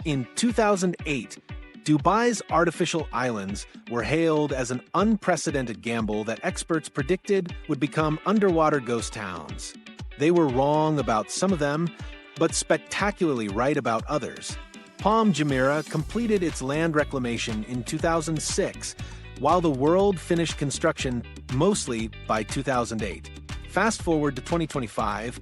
In 2008, Dubai's artificial islands were hailed as an unprecedented gamble that experts predicted would become underwater ghost towns. They were wrong about some of them, but spectacularly right about others. Palm Jumeirah completed its land reclamation in 2006, while the world finished construction mostly by 2008. Fast forward to 2025,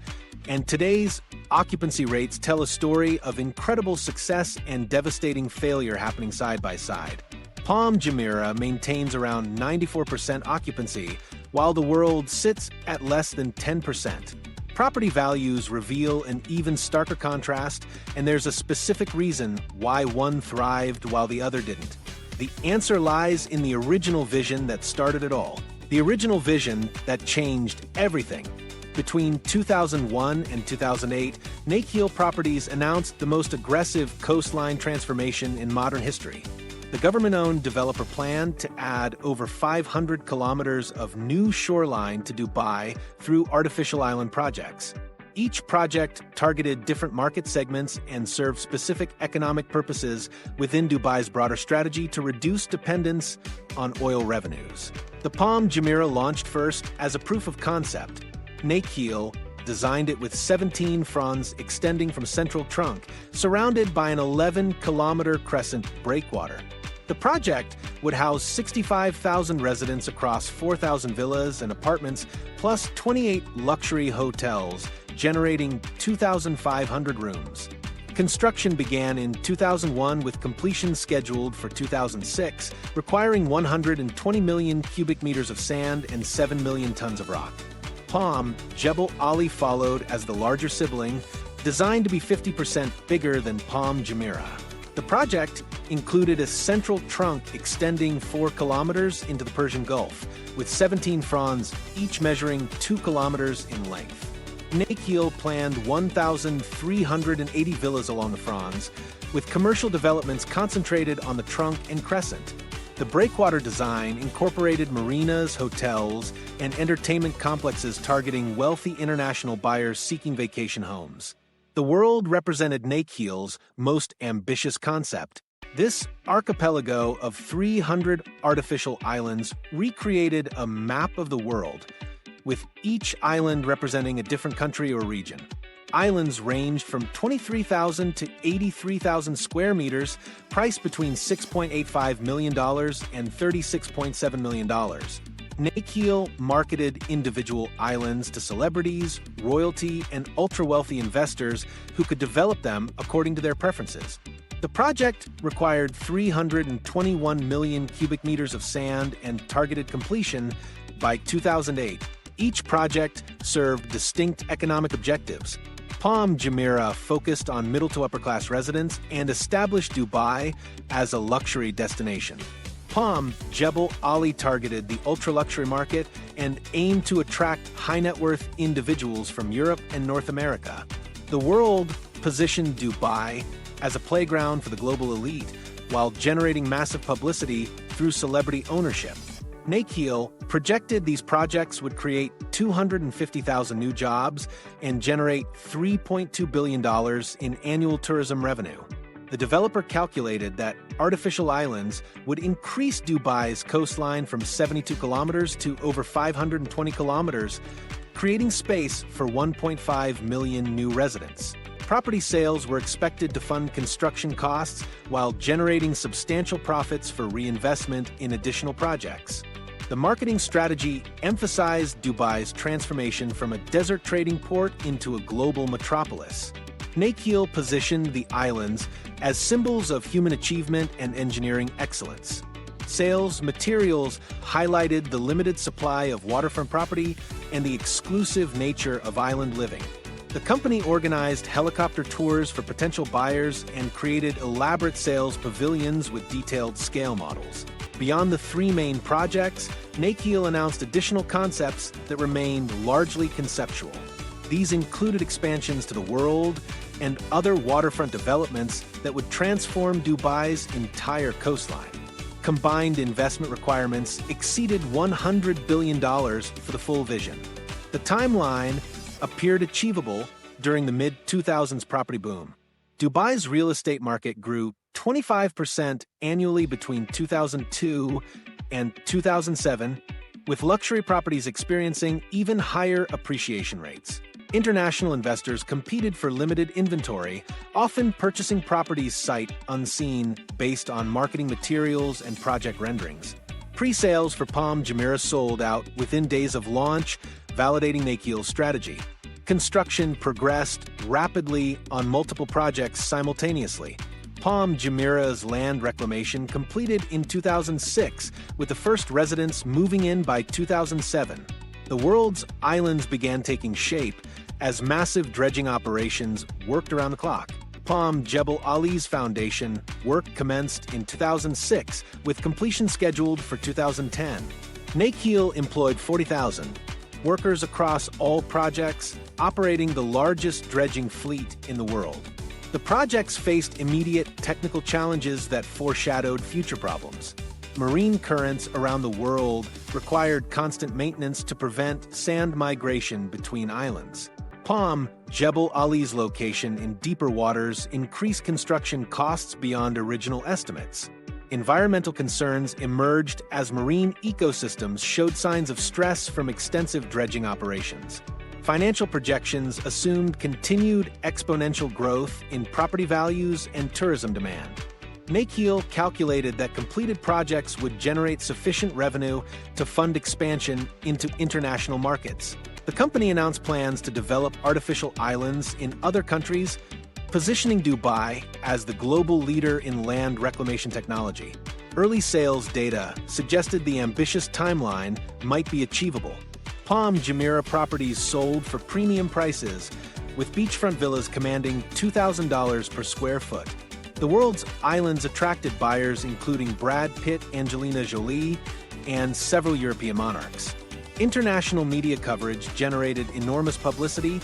and today's occupancy rates tell a story of incredible success and devastating failure happening side by side. Palm Jumeirah maintains around 94% occupancy, while the world sits at less than 10%. Property values reveal an even starker contrast, and there's a specific reason why one thrived while the other didn't. The answer lies in the original vision that started it all. The original vision that changed everything. Between 2001 and 2008, Nakheel Properties announced the most aggressive coastline transformation in modern history. The government-owned developer planned to add over 500 kilometers of new shoreline to Dubai through artificial island projects. Each project targeted different market segments and served specific economic purposes within Dubai's broader strategy to reduce dependence on oil revenues. The Palm Jumeirah launched first as a proof of concept. Nakheel designed it with 17 fronds extending from central trunk, surrounded by an 11-kilometer crescent breakwater. The project would house 65,000 residents across 4,000 villas and apartments, plus 28 luxury hotels, generating 2,500 rooms. Construction began in 2001 with completion scheduled for 2006, requiring 120 million cubic meters of sand and 7 million tons of rock. Palm, Jebel followed as the larger sibling, designed to be 50% bigger than Palm Jumeirah. The project included a central trunk extending 4 kilometers into the Persian Gulf, with 17 fronds, each measuring 2 kilometers in length. Nakheel planned 1,380 villas along the fronds, with commercial developments concentrated on the trunk and crescent. The breakwater design incorporated marinas, hotels, and entertainment complexes targeting wealthy international buyers seeking vacation homes. The world represented Nakheel's most ambitious concept. This archipelago of 300 artificial islands recreated a map of the world, with each island representing a different country or region. Islands ranged from 23,000 to 83,000 square meters, priced between $6.85 million and $36.7 million. Nakheel marketed individual islands to celebrities, royalty, and ultra-wealthy investors who could develop them according to their preferences. The project required 321 million cubic meters of sand and targeted completion by 2008. Each project served distinct economic objectives. Palm Jumeirah focused on middle to upper class residents and established Dubai as a luxury destination. Palm Jebel targeted the ultra-luxury market and aimed to attract high-net-worth individuals from Europe and North America. The world positioned Dubai as a playground for the global elite, while generating massive publicity through celebrity ownership. Nakheel projected these projects would create 250,000 new jobs and generate $3.2 billion in annual tourism revenue. The developer calculated that artificial islands would increase Dubai's coastline from 72 kilometers to over 520 kilometers, creating space for 1.5 million new residents. Property sales were expected to fund construction costs while generating substantial profits for reinvestment in additional projects. The marketing strategy emphasized Dubai's transformation from a desert trading port into a global metropolis. Nakheel positioned the islands as symbols of human achievement and engineering excellence. Sales materials highlighted the limited supply of waterfront property and the exclusive nature of island living. The company organized helicopter tours for potential buyers and created elaborate sales pavilions with detailed scale models. Beyond the 3 main projects, Nakheel announced additional concepts that remained largely conceptual. These included expansions to the world and other waterfront developments that would transform Dubai's entire coastline. Combined investment requirements exceeded $100 billion for the full vision. The timeline appeared achievable during the mid-2000s property boom. Dubai's real estate market grew 25% annually between 2002 and 2007, with luxury properties experiencing even higher appreciation rates. International investors competed for limited inventory, often purchasing properties sight unseen based on marketing materials and project renderings. Pre-sales for Palm Jumeirah sold out within days of launch, validating Nakhil's strategy. Construction progressed rapidly on multiple projects simultaneously. Palm Jumeirah's land reclamation completed in 2006, with the first residents moving in by 2007. The world's islands began taking shape as massive dredging operations worked around the clock. Palm Jebel Ali's foundation work commenced in 2006, with completion scheduled for 2010. Nakhil employed 40,000 workers across all projects, operating the largest dredging fleet in the world. The projects faced immediate technical challenges that foreshadowed future problems. Marine currents around the world required constant maintenance to prevent sand migration between islands. Palm Jebel Ali's location in deeper waters increased construction costs beyond original estimates. Environmental concerns emerged as marine ecosystems showed signs of stress from extensive dredging operations. Financial projections assumed continued exponential growth in property values and tourism demand. Nakhil calculated that completed projects would generate sufficient revenue to fund expansion into international markets. The company announced plans to develop artificial islands in other countries, positioning Dubai as the global leader in land reclamation technology. Early sales data suggested the ambitious timeline might be achievable. Palm Jumeirah properties sold for premium prices, with beachfront villas commanding $2,000 per square foot. The world's islands attracted buyers including Brad Pitt, Angelina Jolie, and several European monarchs. International media coverage generated enormous publicity,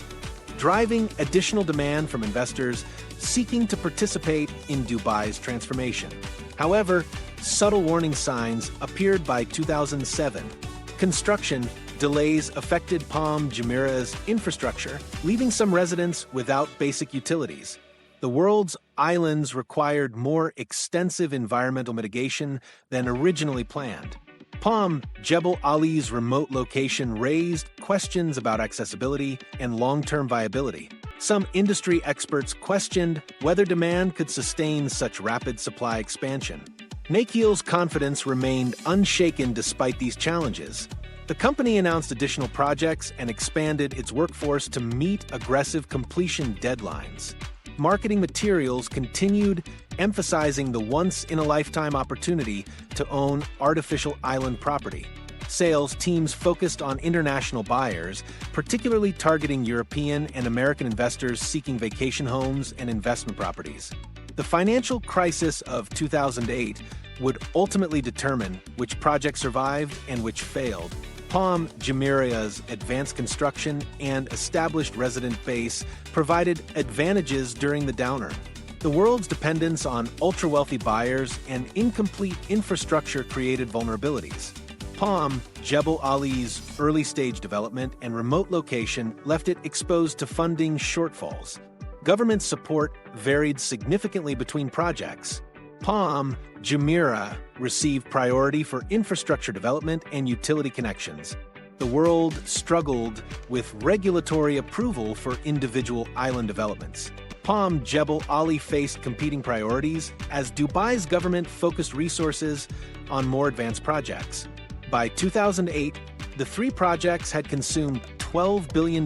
driving additional demand from investors seeking to participate in Dubai's transformation. However, subtle warning signs appeared by 2007. Construction delays affected Palm Jumeirah's infrastructure, leaving some residents without basic utilities. The world's islands required more extensive environmental mitigation than originally planned. Palm Jebel Ali's remote location raised questions about accessibility and long-term viability. Some industry experts questioned whether demand could sustain such rapid supply expansion. Nakhil's confidence remained unshaken despite these challenges. The company announced additional projects and expanded its workforce to meet aggressive completion deadlines. Marketing materials continued emphasizing the once-in-a-lifetime opportunity to own artificial island property. Sales teams focused on international buyers, particularly targeting European and American investors seeking vacation homes and investment properties. The financial crisis of 2008 would ultimately determine which projects survived and which failed. Palm Jumeirah's advanced construction and established resident base provided advantages during the downturn. The world's dependence on ultra-wealthy buyers and incomplete infrastructure created vulnerabilities. Palm Jebel Ali's early-stage development and remote location left it exposed to funding shortfalls. Government support varied significantly between projects. Palm Jumeirah received priority for infrastructure development and utility connections. The world struggled with regulatory approval for individual island developments. Palm Jebel Ali faced competing priorities as Dubai's government focused resources on more advanced projects. By 2008, the three projects had consumed $12 billion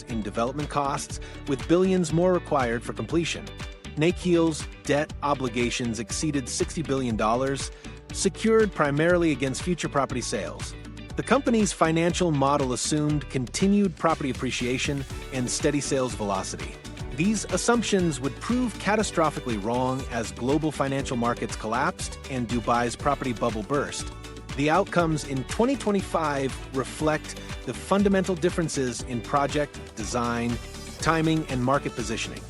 in development costs, with billions more required for completion. Nakhil's debt obligations exceeded $60 billion, secured primarily against future property sales. The company's financial model assumed continued property appreciation and steady sales velocity. These assumptions would prove catastrophically wrong as global financial markets collapsed and Dubai's property bubble burst. The outcomes in 2025 reflect the fundamental differences in project design, timing, and market positioning.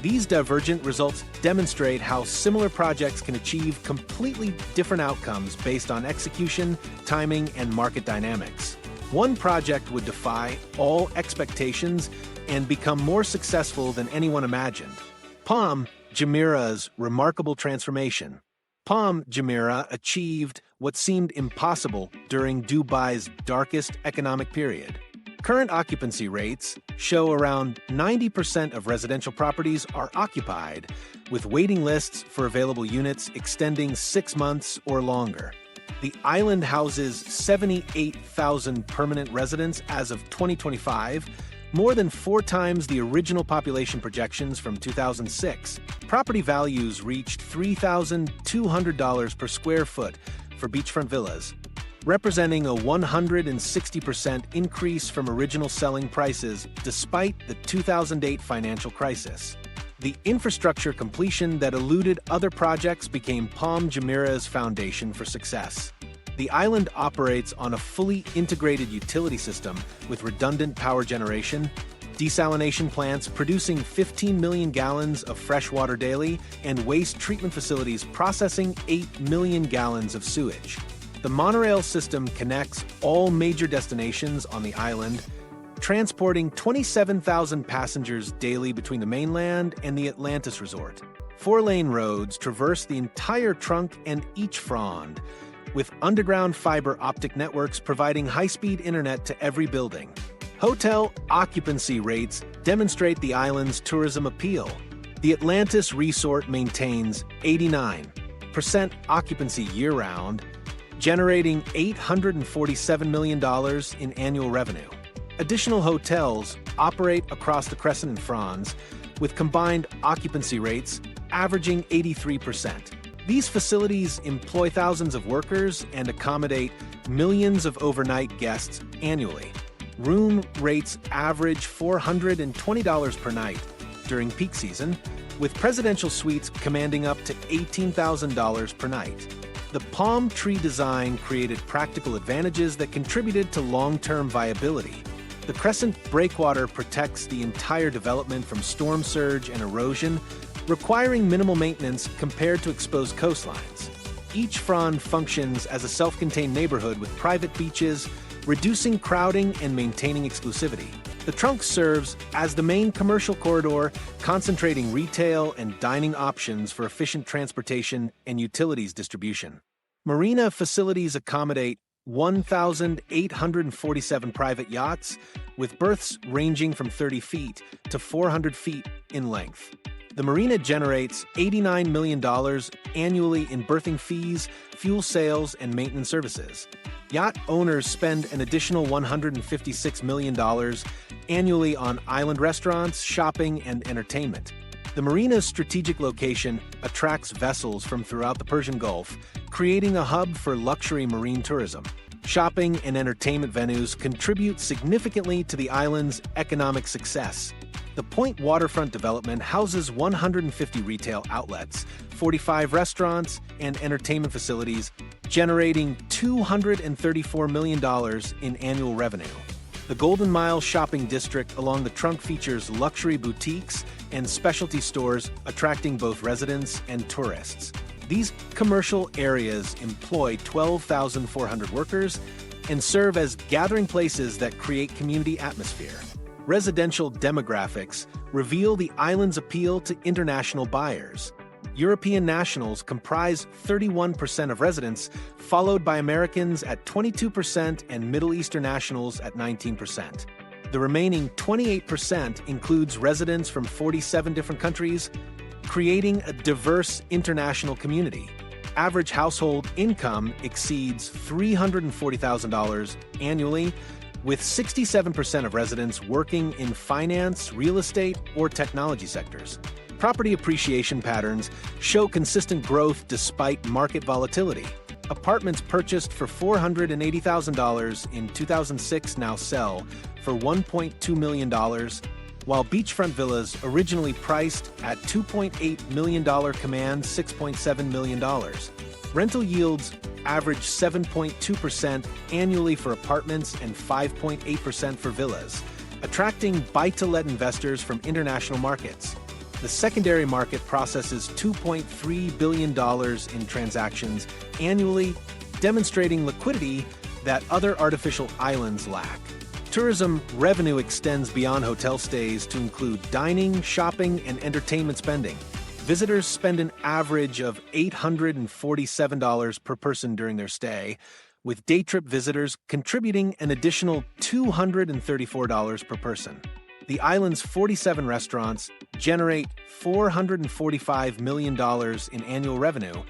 These divergent results demonstrate how similar projects can achieve completely different outcomes based on execution, timing, and market dynamics. One project would defy all expectations and become more successful than anyone imagined. Palm Jumeirah's remarkable transformation. Palm Jumeirah achieved what seemed impossible during Dubai's darkest economic period. Current occupancy rates show around 90% of residential properties are occupied, with waiting lists for available units extending 6 months or longer. The island houses 78,000 permanent residents as of 2025, more than 4 times the original population projections from 2006. Property values reached $3,200 per square foot for beachfront villas, representing a 160% increase from original selling prices despite the 2008 financial crisis. The infrastructure completion that eluded other projects became Palm Jumeirah's foundation for success. The island operates on a fully integrated utility system with redundant power generation, desalination plants producing 15 million gallons of fresh water daily, and waste treatment facilities processing 8 million gallons of sewage. The monorail system connects all major destinations on the island, transporting 27,000 passengers daily between the mainland and the Atlantis resort. 4-lane roads traverse the entire trunk and each frond, with underground fiber optic networks providing high-speed internet to every building. Hotel occupancy rates demonstrate the island's tourism appeal. The Atlantis resort maintains 89% occupancy year-round, generating $847 million in annual revenue. Additional hotels operate across the Crescent and Fronds, with combined occupancy rates averaging 83%. These facilities employ thousands of workers and accommodate millions of overnight guests annually. Room rates average $420 per night during peak season, with presidential suites commanding up to $18,000 per night. The palm tree design created practical advantages that contributed to long-term viability. The Crescent breakwater protects the entire development from storm surge and erosion, requiring minimal maintenance compared to exposed coastlines. Each frond functions as a self-contained neighborhood with private beaches, reducing crowding and maintaining exclusivity. The trunk serves as the main commercial corridor, concentrating retail and dining options for efficient transportation and utilities distribution. Marina facilities accommodate 1,847 private yachts, with berths ranging from 30 feet to 400 feet in length. The marina generates $89 million annually in berthing fees, fuel sales, and maintenance services. Yacht owners spend an additional $156 million annually on island restaurants, shopping, and entertainment. The marina's strategic location attracts vessels from throughout the Persian Gulf, creating a hub for luxury marine tourism. Shopping and entertainment venues contribute significantly to the island's economic success. The Point waterfront development houses 150 retail outlets, 45 restaurants, and entertainment facilities, generating $234 million in annual revenue. The Golden Mile shopping district along the trunk features luxury boutiques and specialty stores, attracting both residents and tourists. These commercial areas employ 12,400 workers and serve as gathering places that create community atmosphere. Residential demographics reveal the island's appeal to international buyers. European nationals comprise 31% of residents, followed by Americans at 22% and Middle Eastern nationals at 19%. The remaining 28% includes residents from 47 different countries, creating a diverse international community. Average household income exceeds $340,000 annually, with 67% of residents working in finance, real estate, or technology sectors. Property appreciation patterns show consistent growth despite market volatility. Apartments purchased for $480,000 in 2006 now sell for $1.2 million, while beachfront villas originally priced at $2.8 million command $6.7 million. Rental yields average 7.2% annually for apartments and 5.8% for villas, attracting buy-to-let investors from international markets. The secondary market processes $2.3 billion in transactions annually, demonstrating liquidity that other artificial islands lack. Tourism revenue extends beyond hotel stays to include dining, shopping, and entertainment spending. Visitors spend an average of $847 per person during their stay, with day trip visitors contributing an additional $234 per person. The island's 47 restaurants generate $445 million in annual revenue,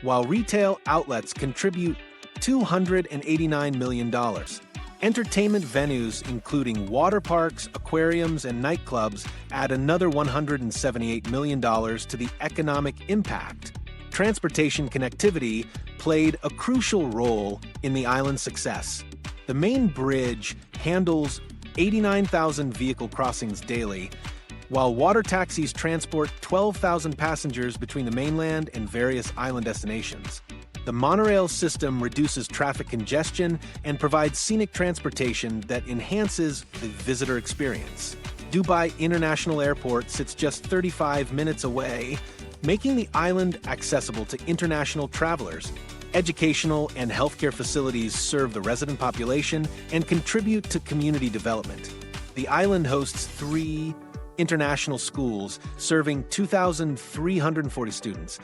while retail outlets contribute $289 million. Entertainment venues, including water parks, aquariums, and nightclubs, add another $178 million to the economic impact. Transportation connectivity played a crucial role in the island's success. The main bridge handles 89,000 vehicle crossings daily, while water taxis transport 12,000 passengers between the mainland and various island destinations. The monorail system reduces traffic congestion and provides scenic transportation that enhances the visitor experience. Dubai International Airport sits just 35 minutes away, making the island accessible to international travelers. Educational and healthcare facilities serve the resident population and contribute to community development. The island hosts 3 international schools serving 2,340 students,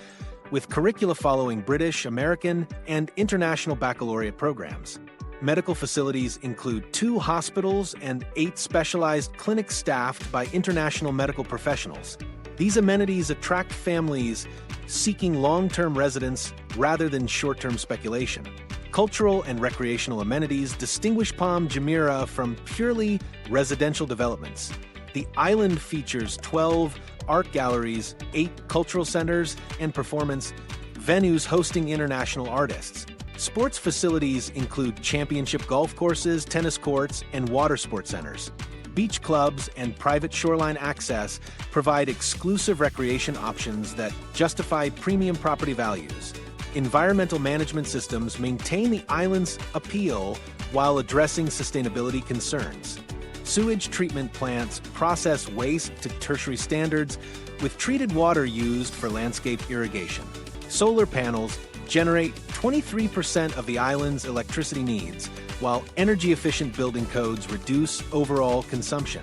with curricula following British, American, and international baccalaureate programs. Medical facilities include 2 hospitals and 8 specialized clinics staffed by international medical professionals. These amenities attract families seeking long-term residence rather than short-term speculation. Cultural and recreational amenities distinguish Palm Jumeirah from purely residential developments. The island features 12 art galleries, 8 cultural centers, and performance venues hosting international artists. Sports facilities include championship golf courses, tennis courts, and water sports centers. Beach clubs and private shoreline access provide exclusive recreation options that justify premium property values. Environmental management systems maintain the island's appeal while addressing sustainability concerns. Sewage treatment plants process waste to tertiary standards, with treated water used for landscape irrigation. Solar panels generate 23% of the island's electricity needs, while energy-efficient building codes reduce overall consumption.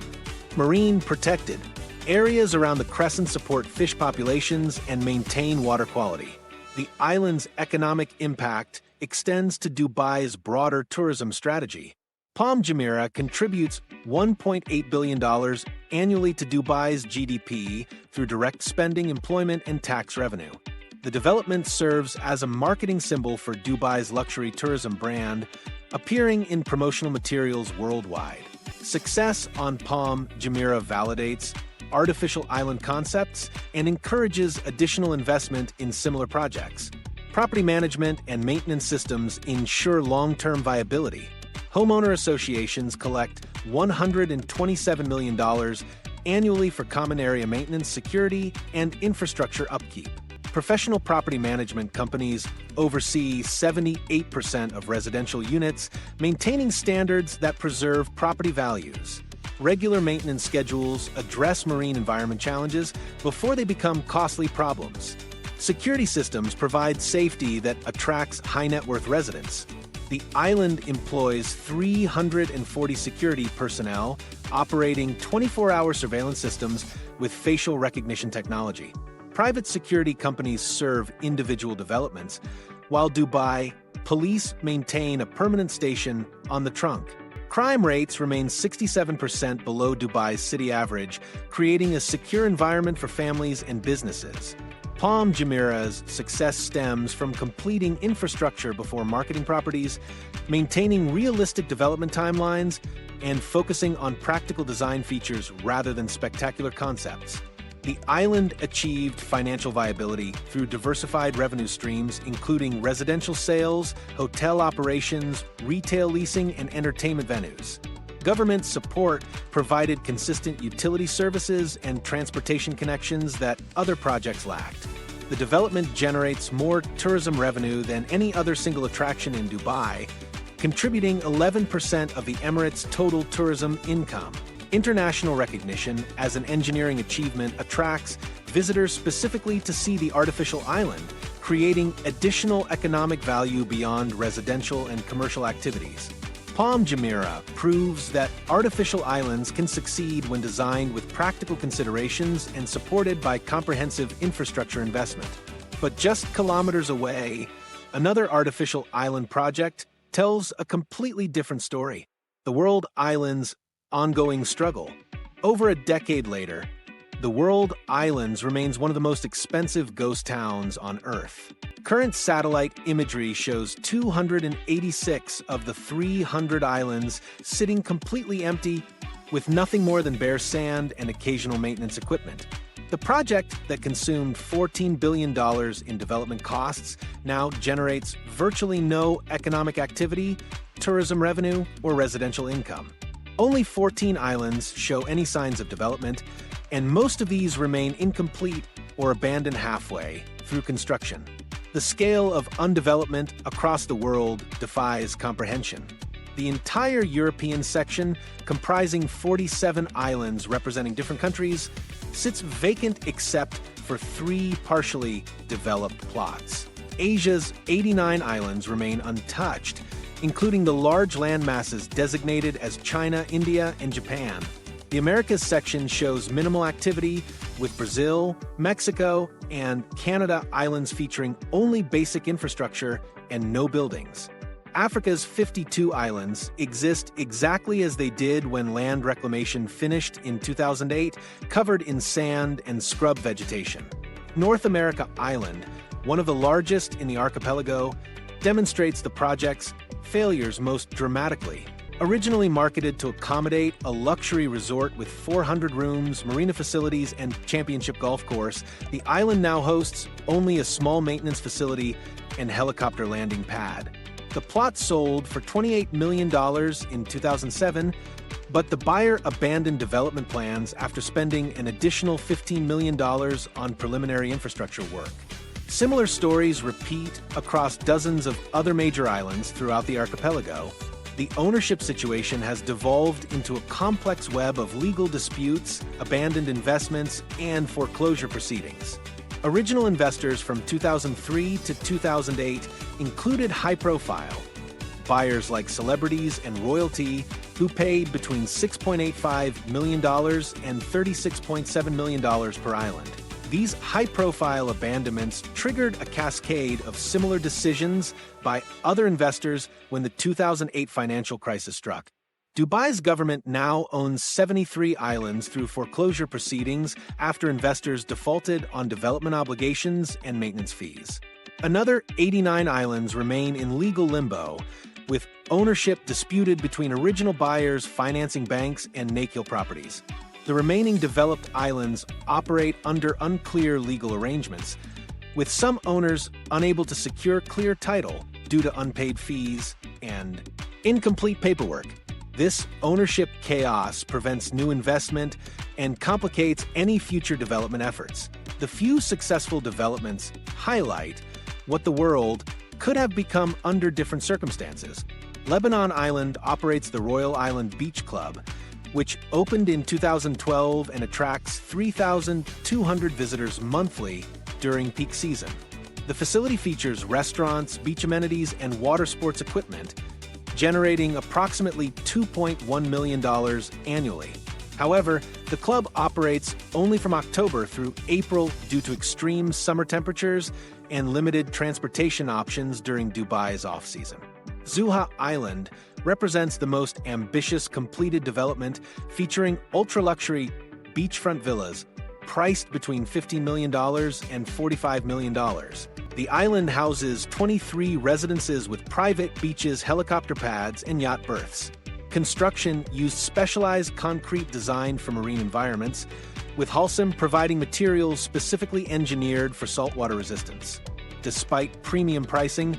Marine protected areas around the crescent support fish populations and maintain water quality. The island's economic impact extends to Dubai's broader tourism strategy. Palm Jumeirah contributes $1.8 billion annually to Dubai's GDP through direct spending, employment, and tax revenue. The development serves as a marketing symbol for Dubai's luxury tourism brand, appearing in promotional materials worldwide. Success on Palm Jumeirah validates artificial island concepts and encourages additional investment in similar projects. Property management and maintenance systems ensure long-term viability. Homeowner associations collect $127 million annually for common area maintenance, security, and infrastructure upkeep. Professional property management companies oversee 78% of residential units, maintaining standards that preserve property values. Regular maintenance schedules address marine environment challenges before they become costly problems. Security systems provide safety that attracts high-net-worth residents. The island employs 340 security personnel operating 24-hour surveillance systems with facial recognition technology. Private security companies serve individual developments, while Dubai police maintain a permanent station on the trunk. Crime rates remain 67% below Dubai's city average, creating a secure environment for families and businesses. Palm Jumeirah's success stems from completing infrastructure before marketing properties, maintaining realistic development timelines, and focusing on practical design features rather than spectacular concepts. The island achieved financial viability through diversified revenue streams, including residential sales, hotel operations, retail leasing, and entertainment venues. Government support provided consistent utility services and transportation connections that other projects lacked. The development generates more tourism revenue than any other single attraction in Dubai, contributing 11% of the Emirates' total tourism income. International recognition as an engineering achievement attracts visitors specifically to see the artificial island, creating additional economic value beyond residential and commercial activities. Palm Jumeirah proves that artificial islands can succeed when designed with practical considerations and supported by comprehensive infrastructure investment. But just kilometers away, another artificial island project tells a completely different story: the World Islands' ongoing struggle. Over a decade later, the World Islands remains one of the most expensive ghost towns on Earth. Current satellite imagery shows 286 of the 300 islands sitting completely empty, with nothing more than bare sand and occasional maintenance equipment. The project that consumed $14 billion in development costs now generates virtually no economic activity, tourism revenue, or residential income. Only 14 islands show any signs of development, and most of these remain incomplete or abandoned halfway through construction. The scale of undevelopment across the world defies comprehension. The entire European section, comprising 47 islands representing different countries, sits vacant except for 3 partially developed plots. Asia's 89 islands remain untouched, including the large land masses designated as China, India, and Japan. The Americas section shows minimal activity, with Brazil, Mexico, and Canada islands featuring only basic infrastructure and no buildings. Africa's 52 islands exist exactly as they did when land reclamation finished in 2008, covered in sand and scrub vegetation. North America Island, one of the largest in the archipelago, demonstrates the project's failures most dramatically. Originally marketed to accommodate a luxury resort with 400 rooms, marina facilities, and championship golf course, the island now hosts only a small maintenance facility and helicopter landing pad. The plot sold for $28 million in 2007, but the buyer abandoned development plans after spending an additional $15 million on preliminary infrastructure work. Similar stories repeat across dozens of other major islands throughout the archipelago. The ownership situation has devolved into a complex web of legal disputes, abandoned investments, and foreclosure proceedings. Original investors from 2003 to 2008 included high-profile buyers like celebrities and royalty who paid between $6.85 million and $36.7 million per island. These high-profile abandonments triggered a cascade of similar decisions by other investors when the 2008 financial crisis struck. Dubai's government now owns 73 islands through foreclosure proceedings after investors defaulted on development obligations and maintenance fees. Another 89 islands remain in legal limbo, with ownership disputed between original buyers, financing banks, and Nakheel Properties. The remaining developed islands operate under unclear legal arrangements, with some owners unable to secure clear title due to unpaid fees and incomplete paperwork. This ownership chaos prevents new investment and complicates any future development efforts. The few successful developments highlight what the world could have become under different circumstances. Lebanon Island operates the Royal Island Beach Club, which opened in 2012 and attracts 3,200 visitors monthly during peak season. The facility features restaurants, beach amenities, and water sports equipment, generating approximately $2.1 million annually. However, the club operates only from October through April due to extreme summer temperatures and limited transportation options during Dubai's off-season. Zuha Island represents the most ambitious completed development, featuring ultra-luxury beachfront villas priced between $15 million and $45 million. The island houses 23 residences with private beaches, helicopter pads, and yacht berths. Construction used specialized concrete designed for marine environments, with Holcim providing materials specifically engineered for saltwater resistance. Despite premium pricing,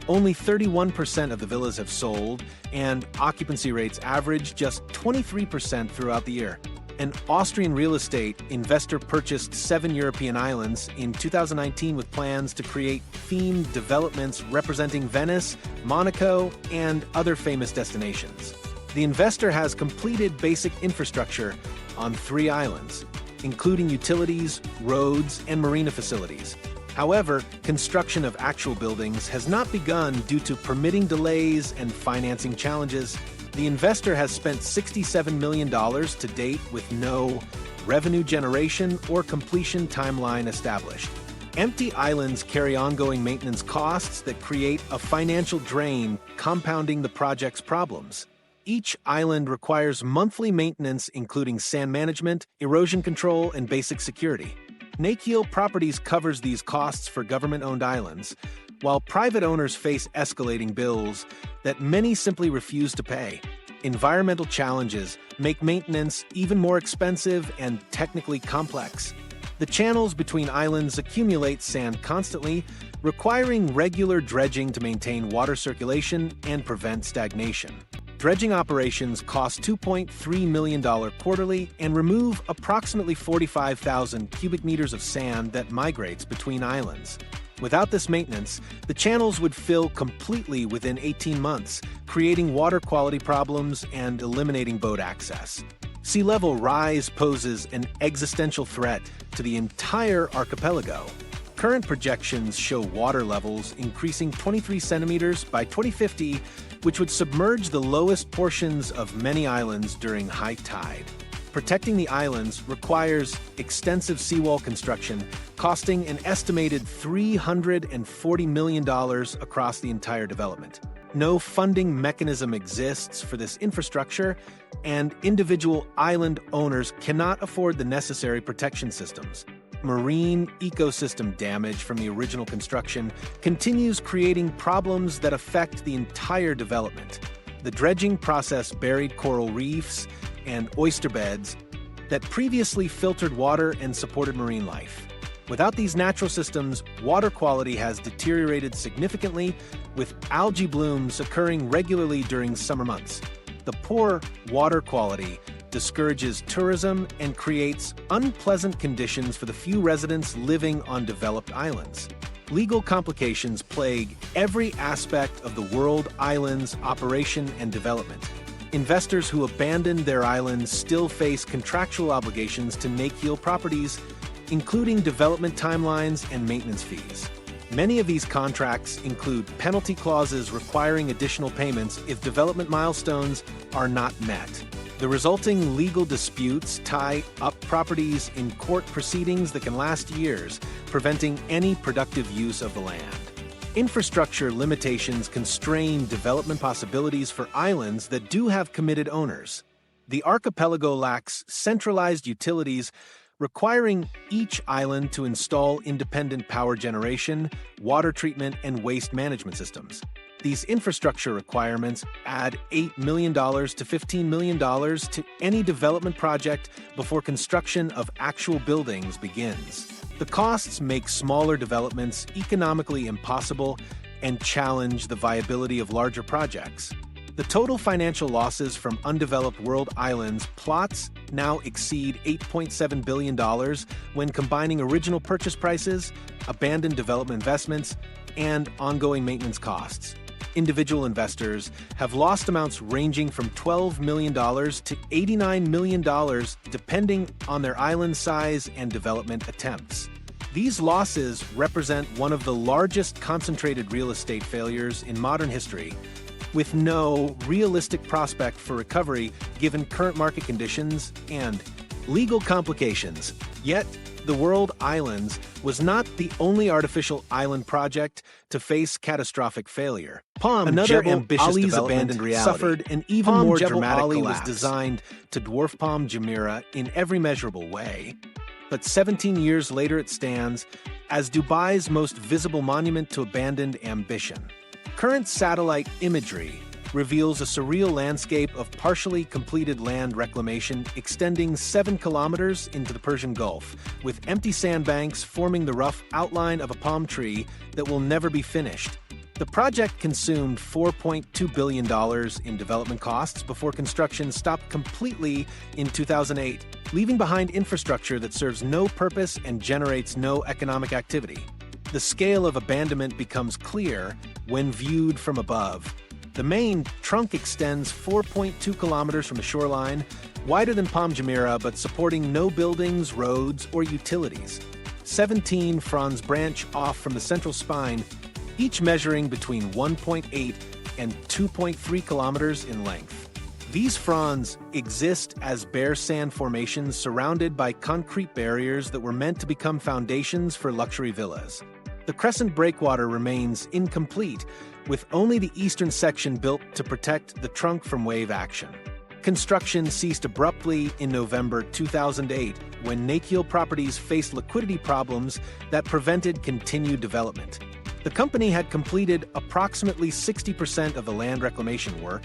only 31% of the villas have sold, and occupancy rates average just 23% throughout the year. An Austrian real estate investor purchased 7 European islands in 2019 with plans to create themed developments representing Venice, Monaco, and other famous destinations. The investor has completed basic infrastructure on 3 islands, including utilities, roads, and marina facilities. However, construction of actual buildings has not begun due to permitting delays and financing challenges. The investor has spent $67 million to date with no revenue generation or completion timeline established. Empty islands carry ongoing maintenance costs that create a financial drain, compounding the project's problems. Each island requires monthly maintenance, including sand management, erosion control, and basic security. Nakiel Properties covers these costs for government-owned islands, while private owners face escalating bills that many simply refuse to pay. Environmental challenges make maintenance even more expensive and technically complex. The channels between islands accumulate sand constantly, requiring regular dredging to maintain water circulation and prevent stagnation. Dredging operations cost $2.3 million quarterly and remove approximately 45,000 cubic meters of sand that migrates between islands. Without this maintenance, the channels would fill completely within 18 months, creating water quality problems and eliminating boat access. Sea level rise poses an existential threat to the entire archipelago. Current projections show water levels increasing 23 centimeters by 2050, which would submerge the lowest portions of many islands during high tide. Protecting the islands requires extensive seawall construction, costing an estimated $340 million across the entire development. No funding mechanism exists for this infrastructure, and individual island owners cannot afford the necessary protection systems. Marine ecosystem damage from the original construction continues creating problems that affect the entire development. The dredging process buried coral reefs and oyster beds that previously filtered water and supported marine life. Without these natural systems, water quality has deteriorated significantly, with algae blooms occurring regularly during summer months. The poor water quality discourages tourism and creates unpleasant conditions for the few residents living on developed islands. Legal complications plague every aspect of the world island's operation and development. Investors who abandon their islands still face contractual obligations to Nakiel Properties, including development timelines and maintenance fees. Many of these contracts include penalty clauses requiring additional payments if development milestones are not met. The resulting legal disputes tie up properties in court proceedings that can last years, preventing any productive use of the land. Infrastructure limitations constrain development possibilities for islands that do have committed owners. The archipelago lacks centralized utilities, requiring each island to install independent power generation, water treatment, and waste management systems. These infrastructure requirements add $8 million to $15 million to any development project before construction of actual buildings begins. The costs make smaller developments economically impossible and challenge the viability of larger projects. The total financial losses from undeveloped world islands plots now exceed $8.7 billion when combining original purchase prices, abandoned development investments, and ongoing maintenance costs. Individual investors have lost amounts ranging from $12 million to $89 million depending on their island size and development attempts. These losses represent one of the largest concentrated real estate failures in modern history, with no realistic prospect for recovery given current market conditions and legal complications. Yet, the World Islands was not the only artificial island project to face catastrophic failure. Another Jebel ambitious Ali's development abandoned reality. suffered an even Palm more Jebel dramatic Ali collapse. Was designed to dwarf Palm Jumeirah in every measurable way. But 17 years later it stands as Dubai's most visible monument to abandoned ambition. Current satellite imagery reveals a surreal landscape of partially completed land reclamation extending 7 kilometers into the Persian Gulf, with empty sandbanks forming the rough outline of a palm tree that will never be finished. The project consumed $4.2 billion in development costs before construction stopped completely in 2008, leaving behind infrastructure that serves no purpose and generates no economic activity. The scale of abandonment becomes clear when viewed from above. The main trunk extends 4.2 kilometers from the shoreline, wider than Palm Jumeirah but supporting no buildings, roads, or utilities. 17 fronds branch off from the central spine, each measuring between 1.8 and 2.3 kilometers in length. These fronds exist as bare sand formations surrounded by concrete barriers that were meant to become foundations for luxury villas. The crescent breakwater remains incomplete, with only the eastern section built to protect the trunk from wave action. Construction ceased abruptly in November 2008 when Nakiel Properties faced liquidity problems that prevented continued development. The company had completed approximately 60% of the land reclamation work,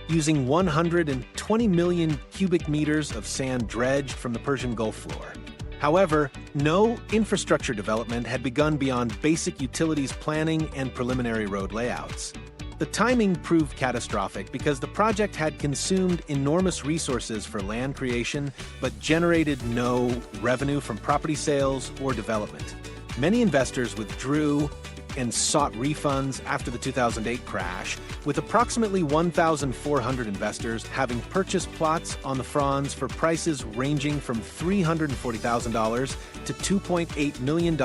using 120 million cubic meters of sand dredged from the Persian Gulf floor. However, no infrastructure development had begun beyond basic utilities planning and preliminary road layouts. The timing proved catastrophic because the project had consumed enormous resources for land creation but generated no revenue from property sales or development. Many investors withdrew and sought refunds after the 2008 crash, with approximately 1,400 investors having purchased plots on the fronds for prices ranging from $340,000 to $2.8 million,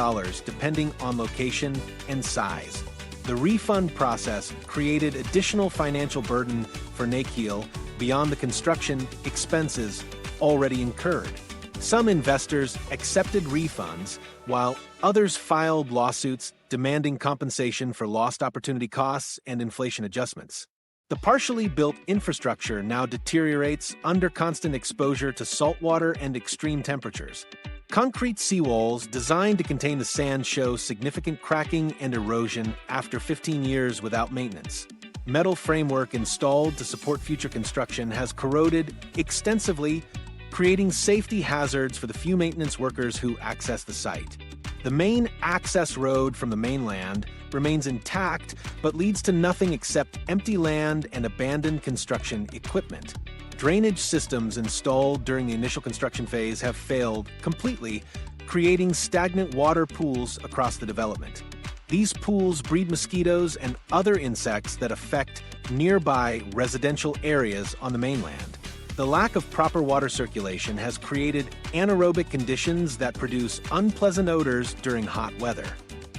depending on location and size. The refund process created additional financial burden for Nakiel beyond the construction expenses already incurred. Some investors accepted refunds, while others filed lawsuits demanding compensation for lost opportunity costs and inflation adjustments. The partially built infrastructure now deteriorates under constant exposure to saltwater and extreme temperatures. Concrete seawalls designed to contain the sand show significant cracking and erosion after 15 years without maintenance. Metal framework installed to support future construction has corroded extensively, creating safety hazards for the few maintenance workers who access the site. The main access road from the mainland remains intact but leads to nothing except empty land and abandoned construction equipment. Drainage systems installed during the initial construction phase have failed completely, creating stagnant water pools across the development. These pools breed mosquitoes and other insects that affect nearby residential areas on the mainland. The lack of proper water circulation has created anaerobic conditions that produce unpleasant odors during hot weather.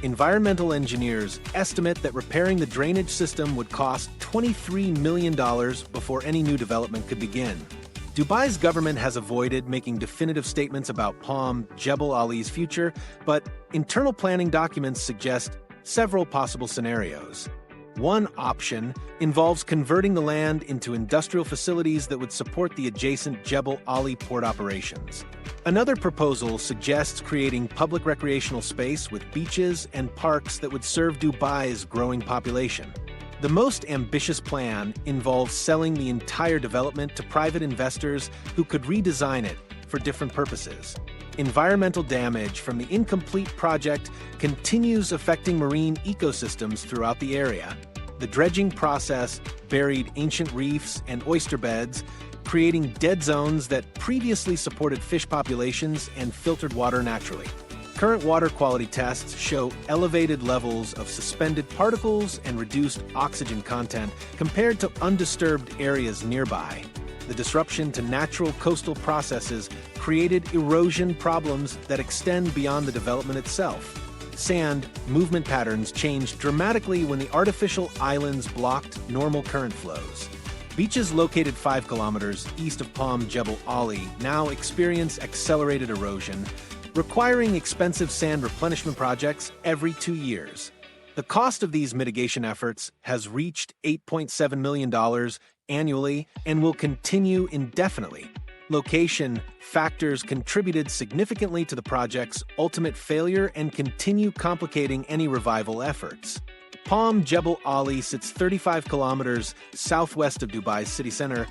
Environmental engineers estimate that repairing the drainage system would cost $23 million before any new development could begin. Dubai's government has avoided making definitive statements about Palm Jebel Ali's future, but internal planning documents suggest several possible scenarios. One option involves converting the land into industrial facilities that would support the adjacent Jebel Ali port operations. Another proposal suggests creating public recreational space with beaches and parks that would serve Dubai's growing population. The most ambitious plan involves selling the entire development to private investors who could redesign it for different purposes. Environmental damage from the incomplete project continues affecting marine ecosystems throughout the area. The dredging process buried ancient reefs and oyster beds, creating dead zones that previously supported fish populations and filtered water naturally. Current water quality tests show elevated levels of suspended particles and reduced oxygen content compared to undisturbed areas nearby. The disruption to natural coastal processes created erosion problems that extend beyond the development itself. Sand movement patterns changed dramatically when the artificial islands blocked normal current flows. Beaches located 5 kilometers east of Palm Jebel Ali now experience accelerated erosion, requiring expensive sand replenishment projects every 2 years. The cost of these mitigation efforts has reached $8.7 million annually and will continue indefinitely. Location factors contributed significantly to the project's ultimate failure and continue complicating any revival efforts. Palm Jebel Ali sits 35 kilometers southwest of Dubai's city center,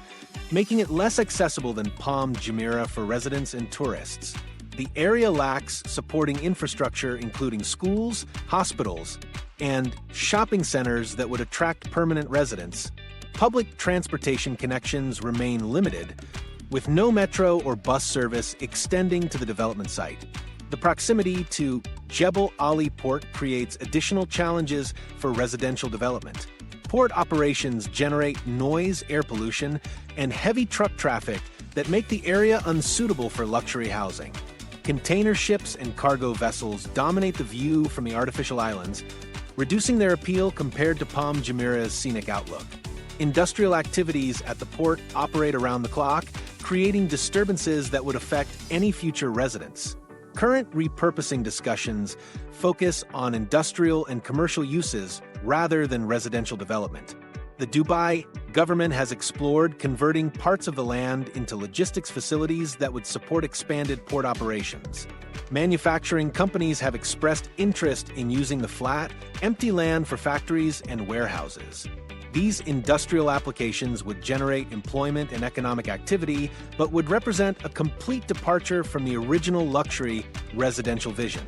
making it less accessible than Palm Jumeirah for residents and tourists. The area lacks supporting infrastructure including schools, hospitals, and shopping centers that would attract permanent residents. Public transportation connections remain limited, with no metro or bus service extending to the development site. The proximity to Jebel Ali Port creates additional challenges for residential development. Port operations generate noise, air pollution, and heavy truck traffic that make the area unsuitable for luxury housing. Container ships and cargo vessels dominate the view from the artificial islands, reducing their appeal compared to Palm Jumeirah's scenic outlook. Industrial activities at the port operate around the clock, creating disturbances that would affect any future residents. Current repurposing discussions focus on industrial and commercial uses rather than residential development. The Dubai government has explored converting parts of the land into logistics facilities that would support expanded port operations. Manufacturing companies have expressed interest in using the flat, empty land for factories and warehouses. These industrial applications would generate employment and economic activity, but would represent a complete departure from the original luxury residential vision.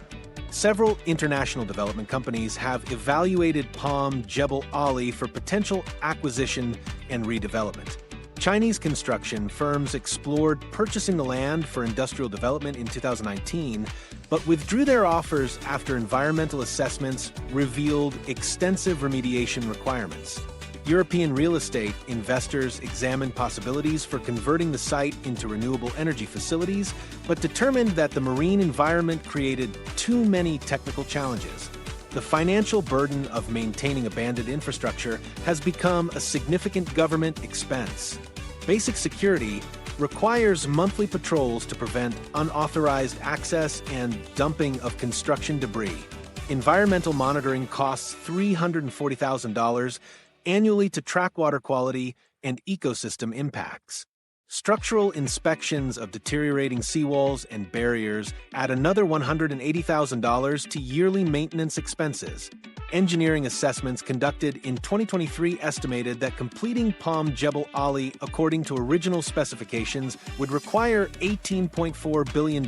Several international development companies have evaluated Palm Jebel Ali for potential acquisition and redevelopment. Chinese construction firms explored purchasing the land for industrial development in 2019, but withdrew their offers after environmental assessments revealed extensive remediation requirements. European real estate investors examined possibilities for converting the site into renewable energy facilities, but determined that the marine environment created too many technical challenges. The financial burden of maintaining abandoned infrastructure has become a significant government expense. Basic security requires monthly patrols to prevent unauthorized access and dumping of construction debris. Environmental monitoring costs $340,000 annually to track water quality and ecosystem impacts. Structural inspections of deteriorating seawalls and barriers add another $180,000 to yearly maintenance expenses. Engineering assessments conducted in 2023 estimated that completing Palm Jebel Ali according to original specifications would require $18.4 billion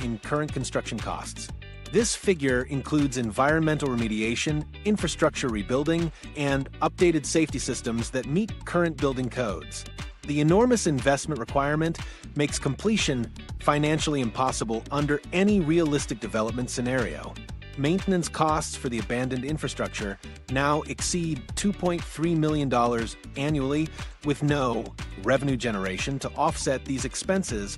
in current construction costs. This figure includes environmental remediation, infrastructure rebuilding, and updated safety systems that meet current building codes. The enormous investment requirement makes completion financially impossible under any realistic development scenario. Maintenance costs for the abandoned infrastructure now exceed $2.3 million annually, with no revenue generation to offset these expenses,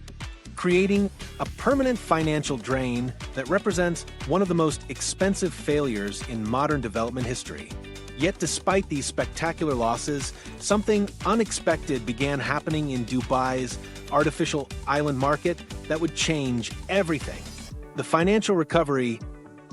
creating a permanent financial drain that represents one of the most expensive failures in modern development history. Yet despite these spectacular losses, something unexpected began happening in Dubai's artificial island market that would change everything. The financial recovery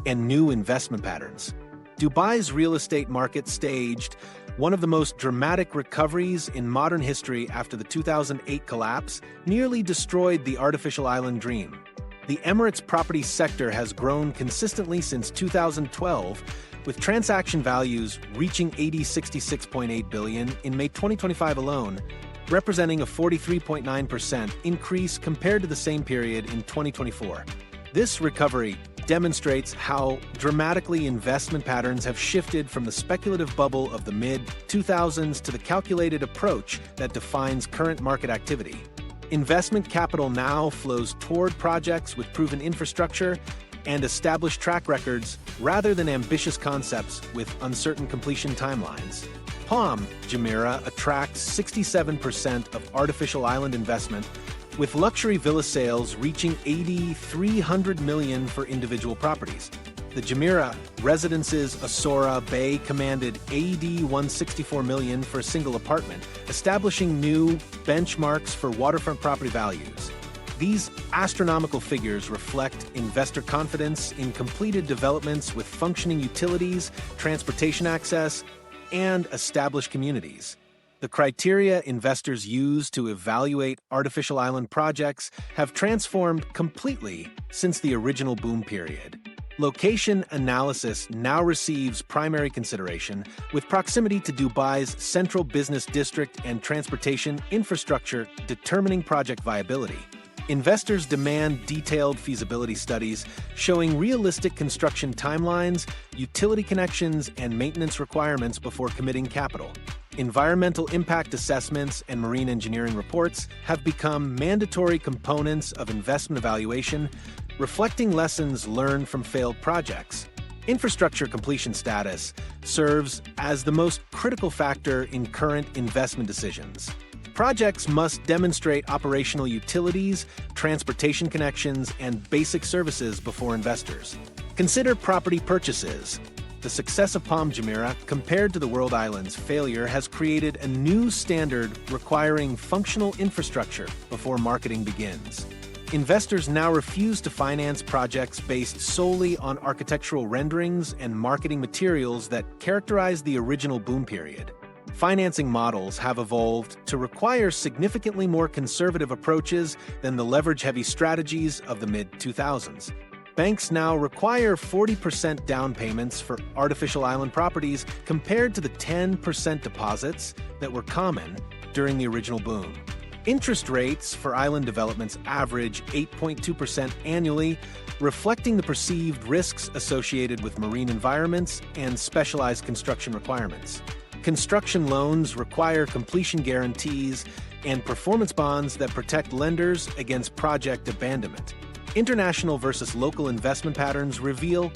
and new investment patterns. Dubai's real estate market staged one of the most dramatic recoveries in modern history after the 2008 collapse nearly destroyed the artificial island dream. The Emirates property sector has grown consistently since 2012, with transaction values reaching $66.8 billion in May 2025 alone, representing a 43.9% increase compared to the same period in 2024. This recovery demonstrates how dramatically investment patterns have shifted from the speculative bubble of the mid-2000s to the calculated approach that defines current market activity. Investment capital now flows toward projects with proven infrastructure and established track records rather than ambitious concepts with uncertain completion timelines. Palm Jumeirah attracts 67% of artificial island investment, with luxury villa sales reaching $300 million for individual properties. The Jumeirah Residences Asora Bay commanded $164 million for a single apartment, establishing new benchmarks for waterfront property values. These astronomical figures reflect investor confidence in completed developments with functioning utilities, transportation access, and established communities. The criteria investors use to evaluate artificial island projects have transformed completely since the original boom period. Location analysis now receives primary consideration, with proximity to Dubai's central business district and transportation infrastructure determining project viability. Investors demand detailed feasibility studies showing realistic construction timelines, utility connections, and maintenance requirements before committing capital. Environmental impact assessments and marine engineering reports have become mandatory components of investment evaluation, reflecting lessons learned from failed projects. Infrastructure completion status serves as the most critical factor in current investment decisions. Projects must demonstrate operational utilities, transportation connections, and basic services before investors. Consider property purchases. The success of Palm Jumeirah, compared to the World Islands' failure, has created a new standard requiring functional infrastructure before marketing begins. Investors now refuse to finance projects based solely on architectural renderings and marketing materials that characterize the original boom period. Financing models have evolved to require significantly more conservative approaches than the leverage-heavy strategies of the mid-2000s. Banks now require 40% down payments for artificial island properties compared to the 10% deposits that were common during the original boom. Interest rates for island developments average 8.2% annually, reflecting the perceived risks associated with marine environments and specialized construction requirements. Construction loans require completion guarantees and performance bonds that protect lenders against project abandonment. International versus local investment patterns reveal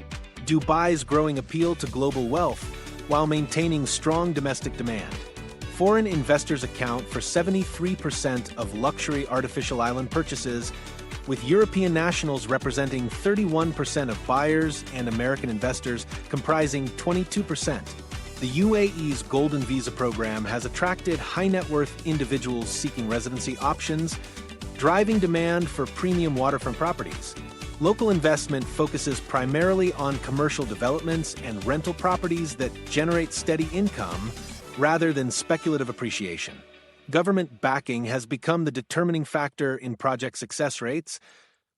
Dubai's growing appeal to global wealth while maintaining strong domestic demand. Foreign investors account for 73% of luxury artificial island purchases, with European nationals representing 31% of buyers and American investors comprising 22%. The UAE's Golden Visa program has attracted high-net-worth individuals seeking residency options, driving demand for premium waterfront properties. Local investment focuses primarily on commercial developments and rental properties that generate steady income rather than speculative appreciation. Government backing has become the determining factor in project success rates,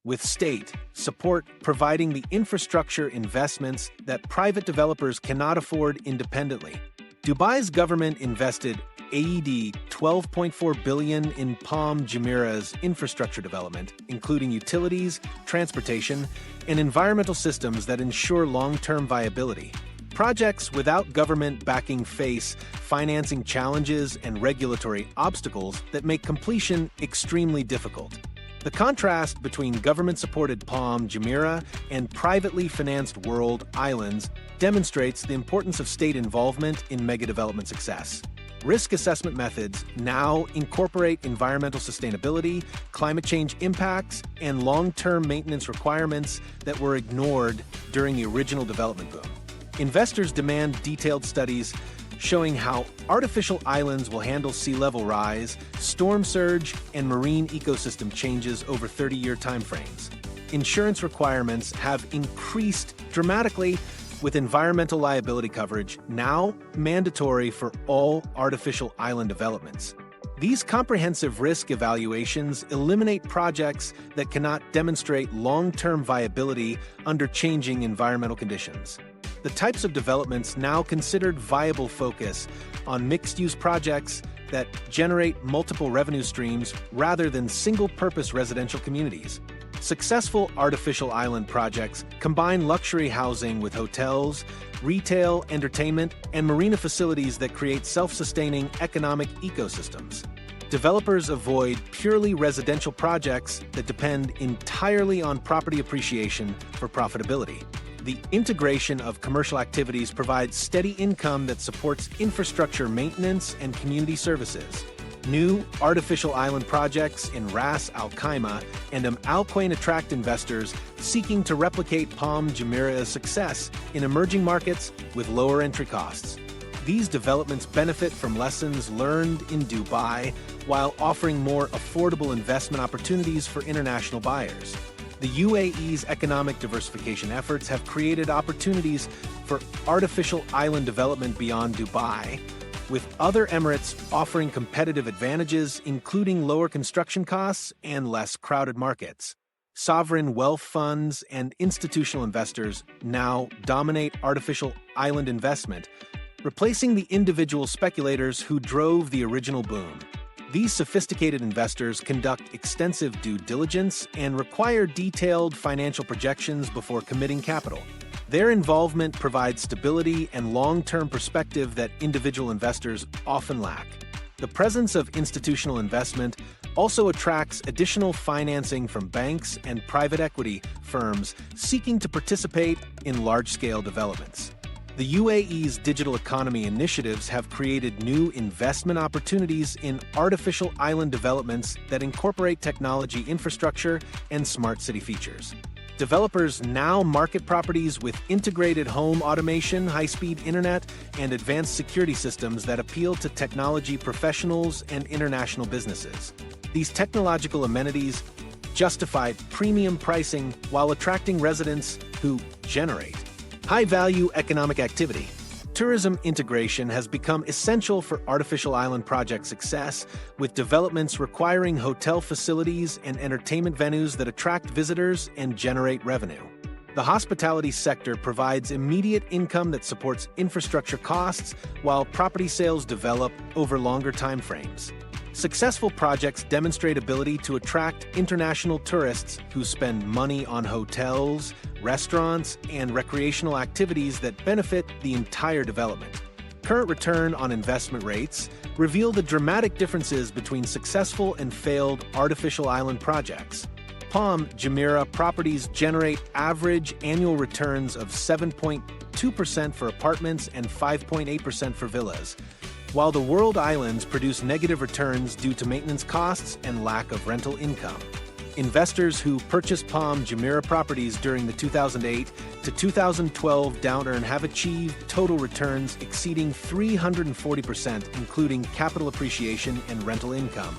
with state support providing the infrastructure investments that private developers cannot afford independently. Dubai's government invested AED 12.4 billion in Palm Jumeirah's infrastructure development, including utilities, transportation, and environmental systems that ensure long-term viability. Projects without government backing face financing challenges and regulatory obstacles that make completion extremely difficult. The contrast between government-supported Palm Jumeirah and privately financed World Islands demonstrates the importance of state involvement in megadevelopment success. Risk assessment methods now incorporate environmental sustainability, climate change impacts, and long-term maintenance requirements that were ignored during the original development boom. Investors demand detailed studies showing how artificial islands will handle sea level rise, storm surge, and marine ecosystem changes over 30-year timeframes. Insurance requirements have increased dramatically, with environmental liability coverage now mandatory for all artificial island developments. These comprehensive risk evaluations eliminate projects that cannot demonstrate long-term viability under changing environmental conditions. The types of developments now considered viable focus on mixed-use projects that generate multiple revenue streams rather than single-purpose residential communities. Successful artificial island projects combine luxury housing with hotels, retail, entertainment, and marina facilities that create self-sustaining economic ecosystems. Developers avoid purely residential projects that depend entirely on property appreciation for profitability. The integration of commercial activities provides steady income that supports infrastructure maintenance and community services. New artificial island projects in Ras Al Khaimah and Al Quain attract investors seeking to replicate Palm Jumeirah's success in emerging markets with lower entry costs. These developments benefit from lessons learned in Dubai while offering more affordable investment opportunities for international buyers. The UAE's economic diversification efforts have created opportunities for artificial island development beyond Dubai, with other emirates offering competitive advantages, including lower construction costs and less crowded markets. Sovereign wealth funds and institutional investors now dominate artificial island investment, replacing the individual speculators who drove the original boom. These sophisticated investors conduct extensive due diligence and require detailed financial projections before committing capital. Their involvement provides stability and long-term perspective that individual investors often lack. The presence of institutional investment also attracts additional financing from banks and private equity firms seeking to participate in large-scale developments. The UAE's digital economy initiatives have created new investment opportunities in artificial island developments that incorporate technology infrastructure and smart city features. Developers now market properties with integrated home automation, high-speed internet, and advanced security systems that appeal to technology professionals and international businesses. These technological amenities justify premium pricing while attracting residents who generate high-value economic activity. Tourism integration has become essential for artificial island project success, with developments requiring hotel facilities and entertainment venues that attract visitors and generate revenue. The hospitality sector provides immediate income that supports infrastructure costs, while property sales develop over longer timeframes. Successful projects demonstrate ability to attract international tourists who spend money on hotels, restaurants, and recreational activities that benefit the entire development. Current return on investment rates reveal the dramatic differences between successful and failed artificial island projects. Palm Jumeirah properties generate average annual returns of 7.2% for apartments and 5.8% for villas, while the World Islands produce negative returns due to maintenance costs and lack of rental income. Investors who purchased Palm Jumeirah properties during the 2008 to 2012 downturn have achieved total returns exceeding 340%, including capital appreciation and rental income.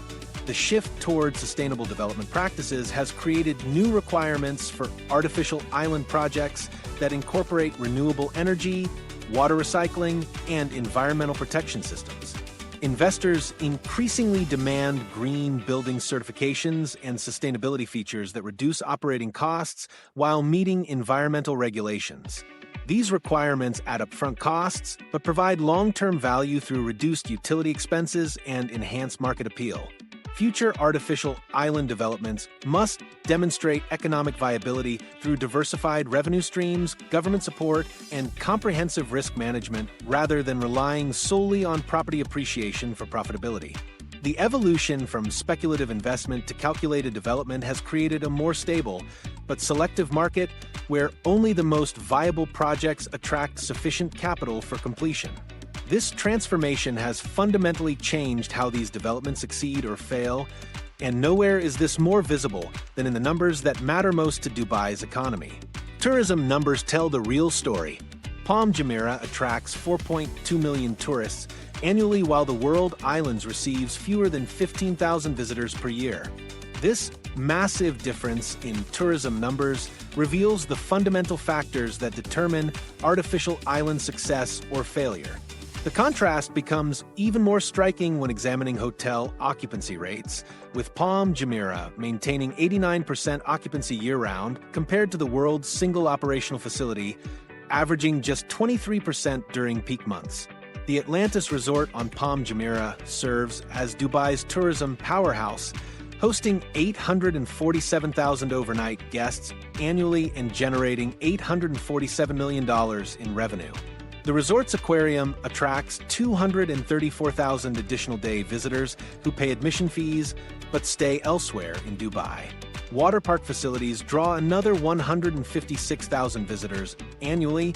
The shift toward sustainable development practices has created new requirements for artificial island projects that incorporate renewable energy, water recycling, and environmental protection systems. Investors increasingly demand green building certifications and sustainability features that reduce operating costs while meeting environmental regulations. These requirements add upfront costs, but provide long-term value through reduced utility expenses and enhanced market appeal. Future artificial island developments must demonstrate economic viability through diversified revenue streams, government support, and comprehensive risk management rather than relying solely on property appreciation for profitability. The evolution from speculative investment to calculated development has created a more stable but selective market where only the most viable projects attract sufficient capital for completion. This transformation has fundamentally changed how these developments succeed or fail, and nowhere is this more visible than in the numbers that matter most to Dubai's economy. Tourism numbers tell the real story. Palm Jumeirah attracts 4.2 million tourists annually, while the World Islands receives fewer than 15,000 visitors per year. This massive difference in tourism numbers reveals the fundamental factors that determine artificial island success or failure. The contrast becomes even more striking when examining hotel occupancy rates, with Palm Jumeirah maintaining 89% occupancy year-round compared to the world's single operational facility, averaging just 23% during peak months. The Atlantis Resort on Palm Jumeirah serves as Dubai's tourism powerhouse, hosting 847,000 overnight guests annually and generating $847 million in revenue. The resort's aquarium attracts 234,000 additional day visitors who pay admission fees but stay elsewhere in Dubai. Water park facilities draw another 156,000 visitors annually,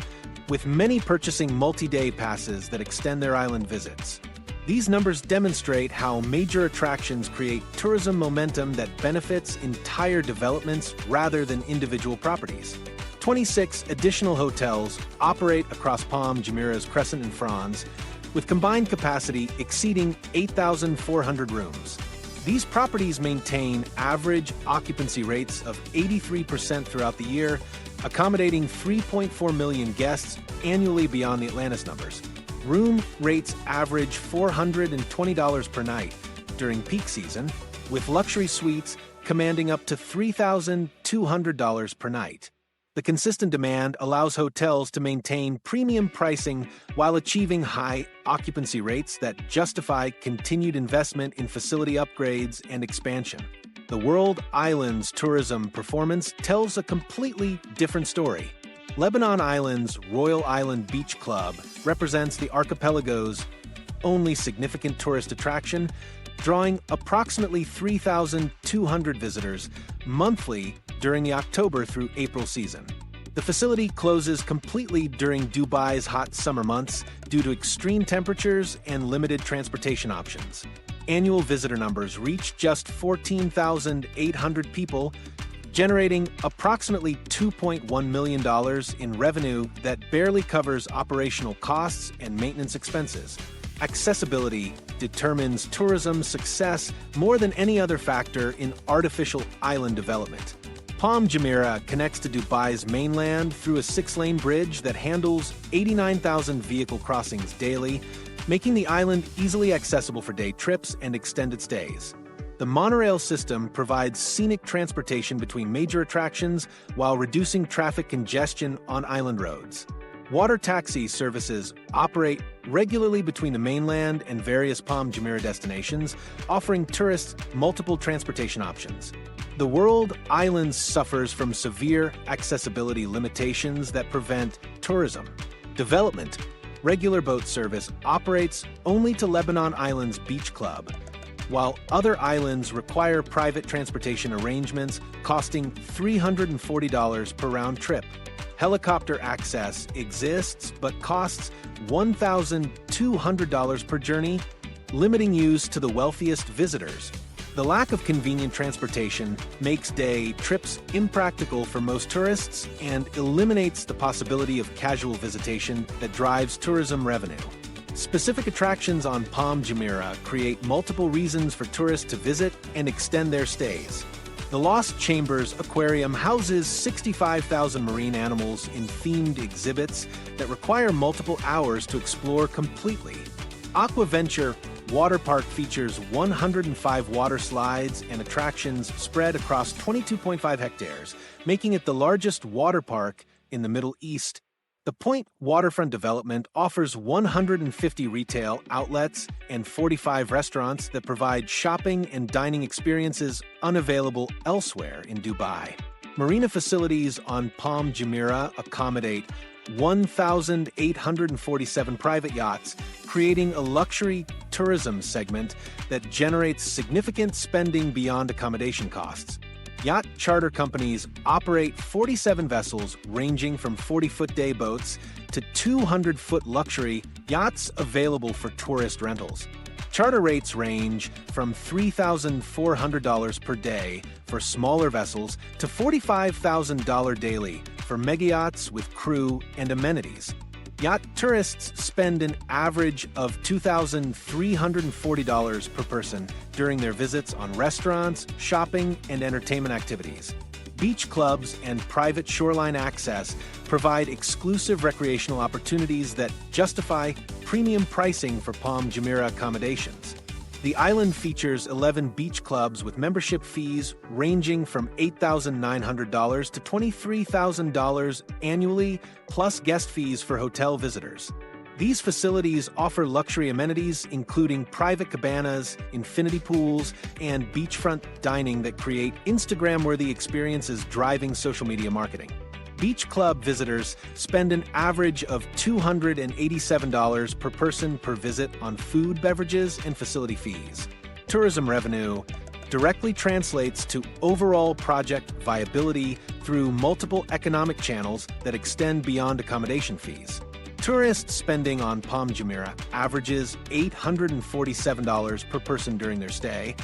with many purchasing multi-day passes that extend their island visits. These numbers demonstrate how major attractions create tourism momentum that benefits entire developments rather than individual properties. 26 additional hotels operate across Palm Jumeirah's Crescent and Franz, with combined capacity exceeding 8,400 rooms. These properties maintain average occupancy rates of 83% throughout the year, accommodating 3.4 million guests annually beyond the Atlantis numbers. Room rates average $420 per night during peak season, with luxury suites commanding up to $3,200 per night. The consistent demand allows hotels to maintain premium pricing while achieving high occupancy rates that justify continued investment in facility upgrades and expansion. The World Islands tourism performance tells a completely different story. Lebanon Island's Royal Island Beach Club represents the archipelago's only significant tourist attraction, drawing approximately 3,200 visitors monthly during the October through April season. The facility closes completely during Dubai's hot summer months due to extreme temperatures and limited transportation options. Annual visitor numbers reach just 14,800 people, generating approximately $2.1 million in revenue that barely covers operational costs and maintenance expenses. Accessibility determines tourism's success more than any other factor in artificial island development. Palm Jumeirah connects to Dubai's mainland through a 6-lane bridge that handles 89,000 vehicle crossings daily, making the island easily accessible for day trips and extended stays. The monorail system provides scenic transportation between major attractions while reducing traffic congestion on island roads. Water taxi services operate regularly between the mainland and various Palm Jumeirah destinations, offering tourists multiple transportation options. The world island suffers from severe accessibility limitations that prevent tourism development. Regular boat service operates only to Lebanon Island's Beach Club, while other islands require private transportation arrangements costing $340 per round trip. Helicopter access exists but costs $1,200 per journey, limiting use to the wealthiest visitors. The lack of convenient transportation makes day trips impractical for most tourists and eliminates the possibility of casual visitation that drives tourism revenue. Specific attractions on Palm Jumeirah create multiple reasons for tourists to visit and extend their stays. The Lost Chambers Aquarium houses 65,000 marine animals in themed exhibits that require multiple hours to explore completely. Aquaventure Water Park features 105 water slides and attractions spread across 22.5 hectares, making it the largest water park in the Middle East. The Point Waterfront Development offers 150 retail outlets and 45 restaurants that provide shopping and dining experiences unavailable elsewhere in Dubai. Marina facilities on Palm Jumeirah accommodate 1,847 private yachts, creating a luxury tourism segment that generates significant spending beyond accommodation costs. Yacht charter companies operate 47 vessels ranging from 40-foot day boats to 200-foot luxury yachts available for tourist rentals. Charter rates range from $3,400 per day for smaller vessels to $45,000 daily for megayachts with crew and amenities. Yacht tourists spend an average of $2,340 per person during their visits on restaurants, shopping, and entertainment activities. Beach clubs and private shoreline access provide exclusive recreational opportunities that justify premium pricing for Palm Jumeirah accommodations. The island features 11 beach clubs with membership fees ranging from $8,900 to $23,000 annually, plus guest fees for hotel visitors. These facilities offer luxury amenities including private cabanas, infinity pools, and beachfront dining that create Instagram-worthy experiences driving social media marketing. Beach club visitors spend an average of $287 per person per visit on food, beverages, and facility fees. Tourism revenue directly translates to overall project viability through multiple economic channels that extend beyond accommodation fees. Tourist spending on Palm Jumeirah averages $847 per person during their stay,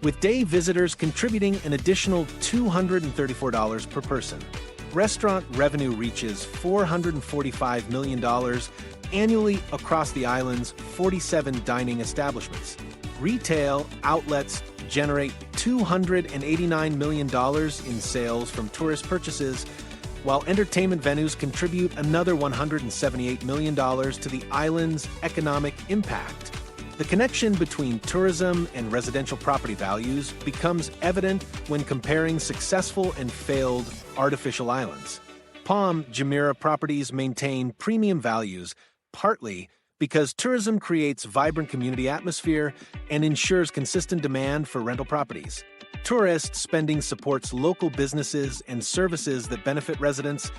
with day visitors contributing an additional $234 per person. Restaurant revenue reaches $445 million annually across the island's 47 dining establishments. Retail outlets generate $289 million in sales from tourist purchases, while entertainment venues contribute another $178 million to the island's economic impact. The connection between tourism and residential property values becomes evident when comparing successful and failed artificial islands. Palm Jumeirah properties maintain premium values, partly because tourism creates vibrant community atmosphere and ensures consistent demand for rental properties. Tourist spending supports local businesses and services that benefit residents,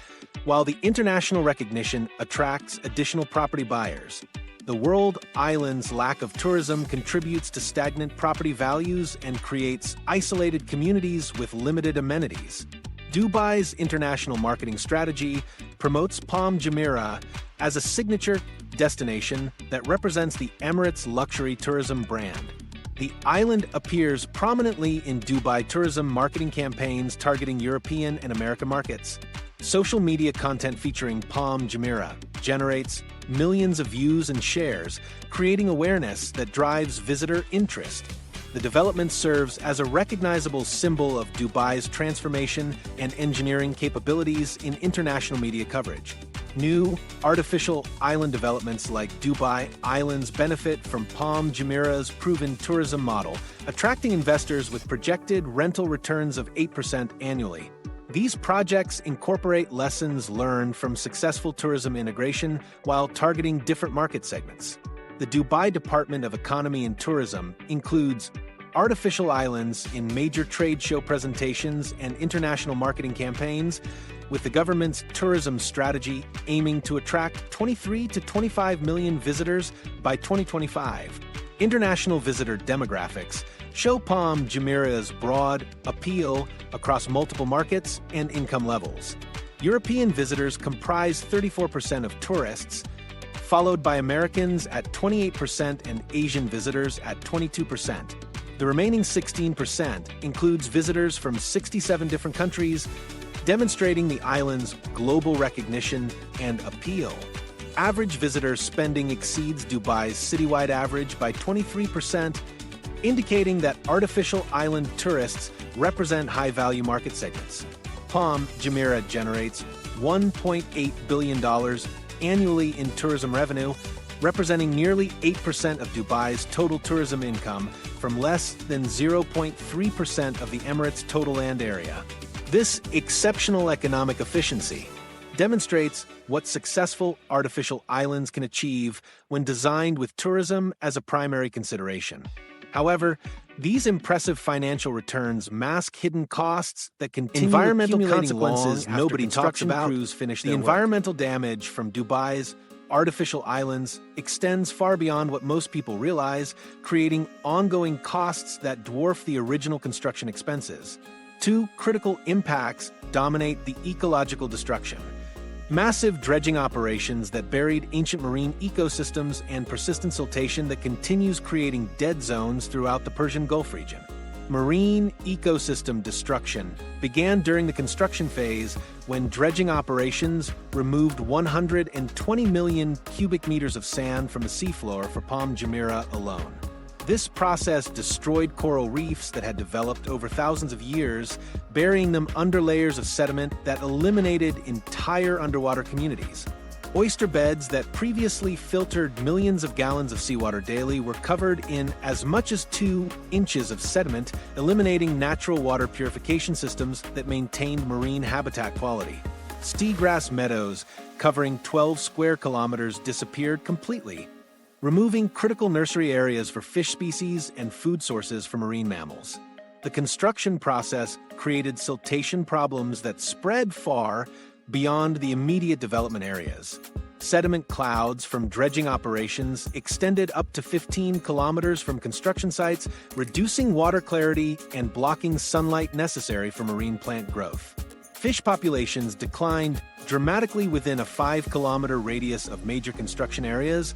while the international recognition attracts additional property buyers. The world island's lack of tourism contributes to stagnant property values and creates isolated communities with limited amenities. Dubai's international marketing strategy promotes Palm Jumeirah as a signature destination that represents the Emirates' luxury tourism brand. The island appears prominently in Dubai tourism marketing campaigns targeting European and American markets. Social media content featuring Palm Jumeirah generates millions of views and shares, creating awareness that drives visitor interest. The development serves as a recognizable symbol of Dubai's transformation and engineering capabilities in international media coverage. New, artificial island developments like Dubai Islands benefit from Palm Jumeirah's proven tourism model, attracting investors with projected rental returns of 8% annually. These projects incorporate lessons learned from successful tourism integration while targeting different market segments. The Dubai Department of Economy and Tourism includes artificial islands in major trade show presentations and international marketing campaigns, with the government's tourism strategy aiming to attract 23 to 25 million visitors by 2025. International visitor demographics show Palm Jumeirah's broad appeal across multiple markets and income levels. European visitors comprise 34% of tourists, followed by Americans at 28% and Asian visitors at 22%. The remaining 16% includes visitors from 67 different countries, demonstrating the island's global recognition and appeal. Average visitor spending exceeds Dubai's citywide average by 23%, indicating that artificial island tourists represent high-value market segments. Palm Jumeirah generates $1.8 billion annually in tourism revenue, representing nearly 8% of Dubai's total tourism income from less than 0.3% of the Emirates' total land area. This exceptional economic efficiency demonstrates what successful artificial islands can achieve when designed with tourism as a primary consideration. However, these impressive financial returns mask hidden costs that continue environmental consequences nobody talks about. The environmental damage from Dubai's artificial islands extends far beyond what most people realize, creating ongoing costs that dwarf the original construction expenses. Two critical impacts dominate the ecological destruction: massive dredging operations that buried ancient marine ecosystems and persistent siltation that continues creating dead zones throughout the Persian Gulf region. Marine ecosystem destruction began during the construction phase when dredging operations removed 120 million cubic meters of sand from the seafloor for Palm Jumeirah alone. This process destroyed coral reefs that had developed over thousands of years, burying them under layers of sediment that eliminated entire underwater communities. Oyster beds that previously filtered millions of gallons of seawater daily were covered in as much as 2 inches of sediment, eliminating natural water purification systems that maintained marine habitat quality. Seagrass meadows covering 12 square kilometers disappeared completely, removing critical nursery areas for fish species and food sources for marine mammals. The construction process created siltation problems that spread far beyond the immediate development areas. Sediment clouds from dredging operations extended up to 15 kilometers from construction sites, reducing water clarity and blocking sunlight necessary for marine plant growth. Fish populations declined dramatically within a 5-kilometer radius of major construction areas,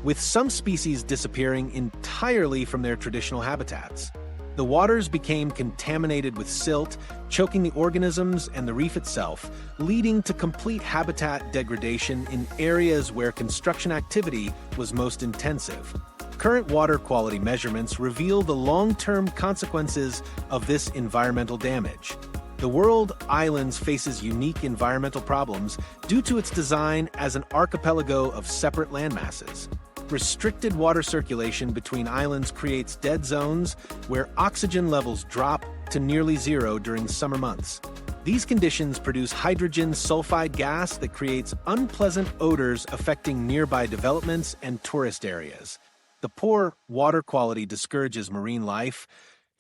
with some species disappearing entirely from their traditional habitats. The waters became contaminated with silt, choking the organisms and the reef itself, leading to complete habitat degradation in areas where construction activity was most intensive. Current water quality measurements reveal the long-term consequences of this environmental damage. The world islands faces unique environmental problems due to its design as an archipelago of separate landmasses. Restricted water circulation between islands creates dead zones where oxygen levels drop to nearly zero during summer months. These conditions produce hydrogen sulfide gas that creates unpleasant odors affecting nearby developments and tourist areas. The poor water quality discourages marine life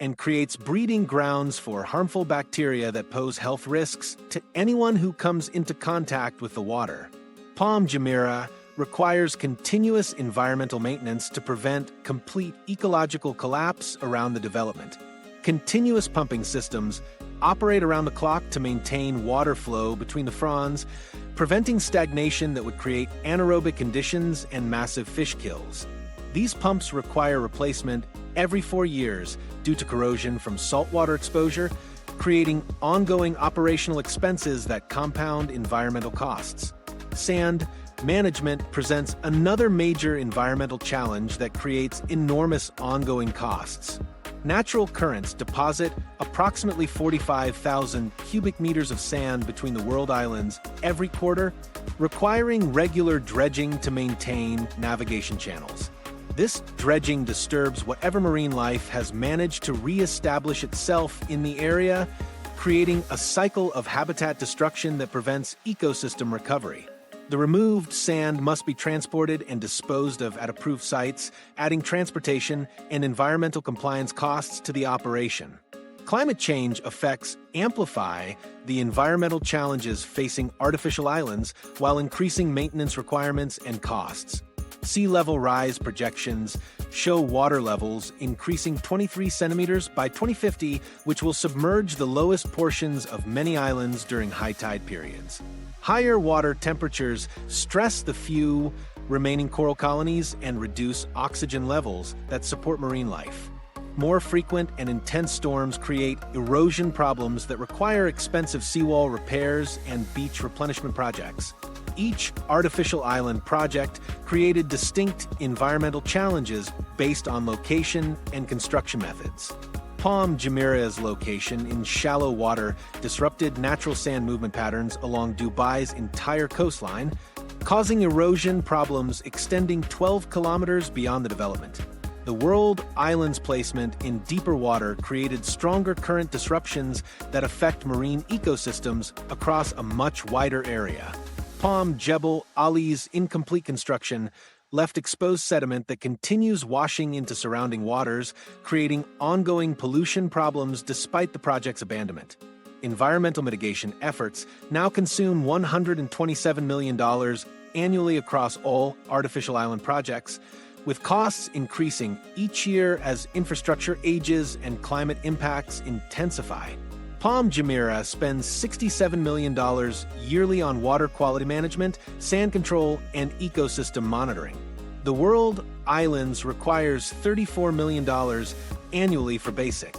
and creates breeding grounds for harmful bacteria that pose health risks to anyone who comes into contact with the water. Palm Jumeirah requires continuous environmental maintenance to prevent complete ecological collapse around the development. Continuous pumping systems operate around the clock to maintain water flow between the fronds, preventing stagnation that would create anaerobic conditions and massive fish kills. These pumps require replacement every 4 years due to corrosion from saltwater exposure, creating ongoing operational expenses that compound environmental costs. Sand management presents another major environmental challenge that creates enormous ongoing costs. Natural currents deposit approximately 45,000 cubic meters of sand between the world islands every quarter, requiring regular dredging to maintain navigation channels. This dredging disturbs whatever marine life has managed to re-establish itself in the area, creating a cycle of habitat destruction that prevents ecosystem recovery. The removed sand must be transported and disposed of at approved sites, adding transportation and environmental compliance costs to the operation. Climate change effects amplify the environmental challenges facing artificial islands while increasing maintenance requirements and costs. Sea level rise projections show water levels increasing 23 centimeters by 2050, which will submerge the lowest portions of many islands during high tide periods. Higher water temperatures stress the few remaining coral colonies and reduce oxygen levels that support marine life. More frequent and intense storms create erosion problems that require expensive seawall repairs and beach replenishment projects. Each artificial island project created distinct environmental challenges based on location and construction methods. Palm Jumeirah's location in shallow water disrupted natural sand movement patterns along Dubai's entire coastline, causing erosion problems extending 12 kilometers beyond the development. The world island's placement in deeper water created stronger current disruptions that affect marine ecosystems across a much wider area. Palm Jebel Ali's incomplete construction left exposed sediment that continues washing into surrounding waters, creating ongoing pollution problems despite the project's abandonment. Environmental mitigation efforts now consume $127 million annually across all artificial island projects, with costs increasing each year as infrastructure ages and climate impacts intensify. Palm Jumeirah spends $67 million yearly on water quality management, sand control, and ecosystem monitoring. The world islands requires $34 million annually for basic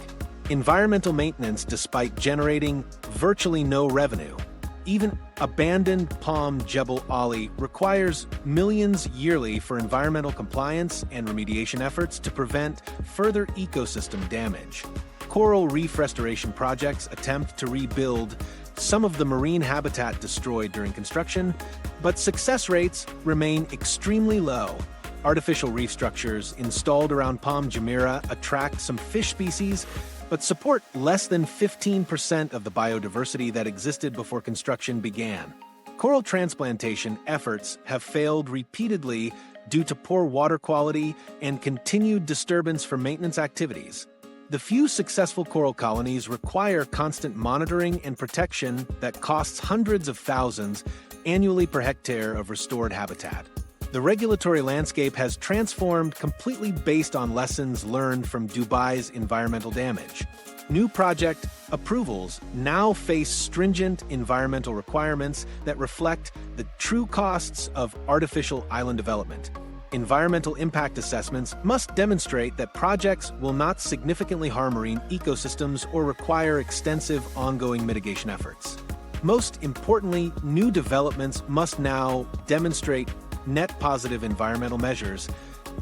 environmental maintenance despite generating virtually no revenue. Even abandoned Palm Jebel Ali requires millions yearly for environmental compliance and remediation efforts to prevent further ecosystem damage. Coral reef restoration projects attempt to rebuild some of the marine habitat destroyed during construction, but success rates remain extremely low. Artificial reef structures installed around Palm Jumeirah attract some fish species, but support less than 15% of the biodiversity that existed before construction began. Coral transplantation efforts have failed repeatedly due to poor water quality and continued disturbance from maintenance activities. The few successful coral colonies require constant monitoring and protection that costs hundreds of thousands annually per hectare of restored habitat. The regulatory landscape has transformed completely based on lessons learned from Dubai's environmental damage. New project approvals now face stringent environmental requirements that reflect the true costs of artificial island development. Environmental impact assessments must demonstrate that projects will not significantly harm marine ecosystems or require extensive ongoing mitigation efforts. Most importantly, new developments must now demonstrate net positive environmental measures,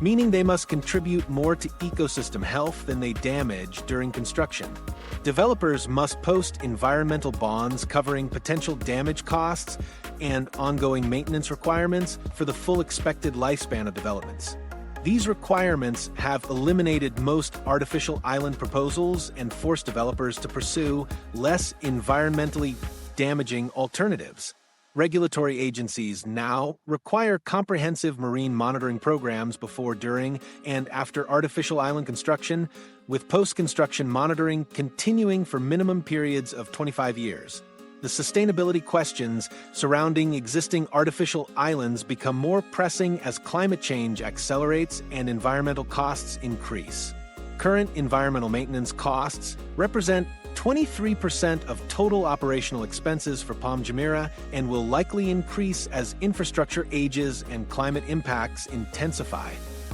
meaning they must contribute more to ecosystem health than they damage during construction. Developers must post environmental bonds covering potential damage costs and ongoing maintenance requirements for the full expected lifespan of developments. These requirements have eliminated most artificial island proposals and forced developers to pursue less environmentally damaging alternatives. Regulatory agencies now require comprehensive marine monitoring programs before, during, and after artificial island construction, with post-construction monitoring continuing for minimum periods of 25 years. The sustainability questions surrounding existing artificial islands become more pressing as climate change accelerates and environmental costs increase. Current environmental maintenance costs represent 23% of total operational expenses for Palm Jumeirah and will likely increase as infrastructure ages and climate impacts intensify.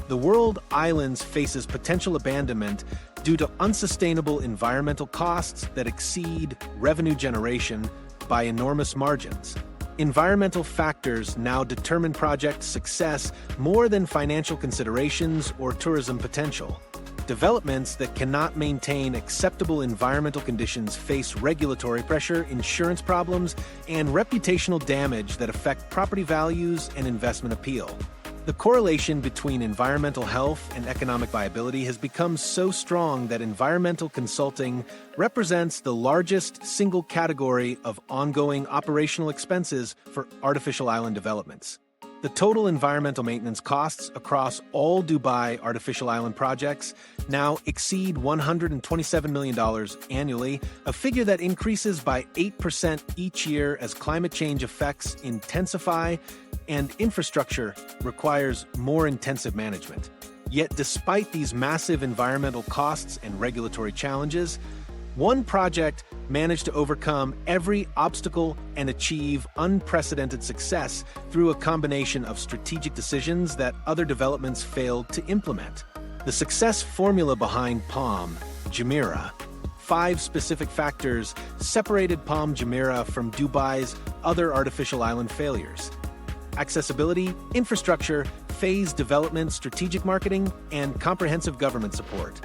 The world islands faces potential abandonment due to unsustainable environmental costs that exceed revenue generation by enormous margins. Environmental factors now determine project success more than financial considerations or tourism potential. Developments that cannot maintain acceptable environmental conditions face regulatory pressure, insurance problems, and reputational damage that affect property values and investment appeal. The correlation between environmental health and economic viability has become so strong that environmental consulting represents the largest single category of ongoing operational expenses for artificial island developments. The total environmental maintenance costs across all Dubai artificial island projects now exceed $127 million annually, a figure that increases by 8% each year as climate change effects intensify and infrastructure requires more intensive management. Yet despite these massive environmental costs and regulatory challenges, one project managed to overcome every obstacle and achieve unprecedented success through a combination of strategic decisions that other developments failed to implement. The success formula behind Palm Jumeirah. 5 specific factors separated Palm Jumeirah from Dubai's other artificial island failures: accessibility, infrastructure, phased development, strategic marketing, and comprehensive government support.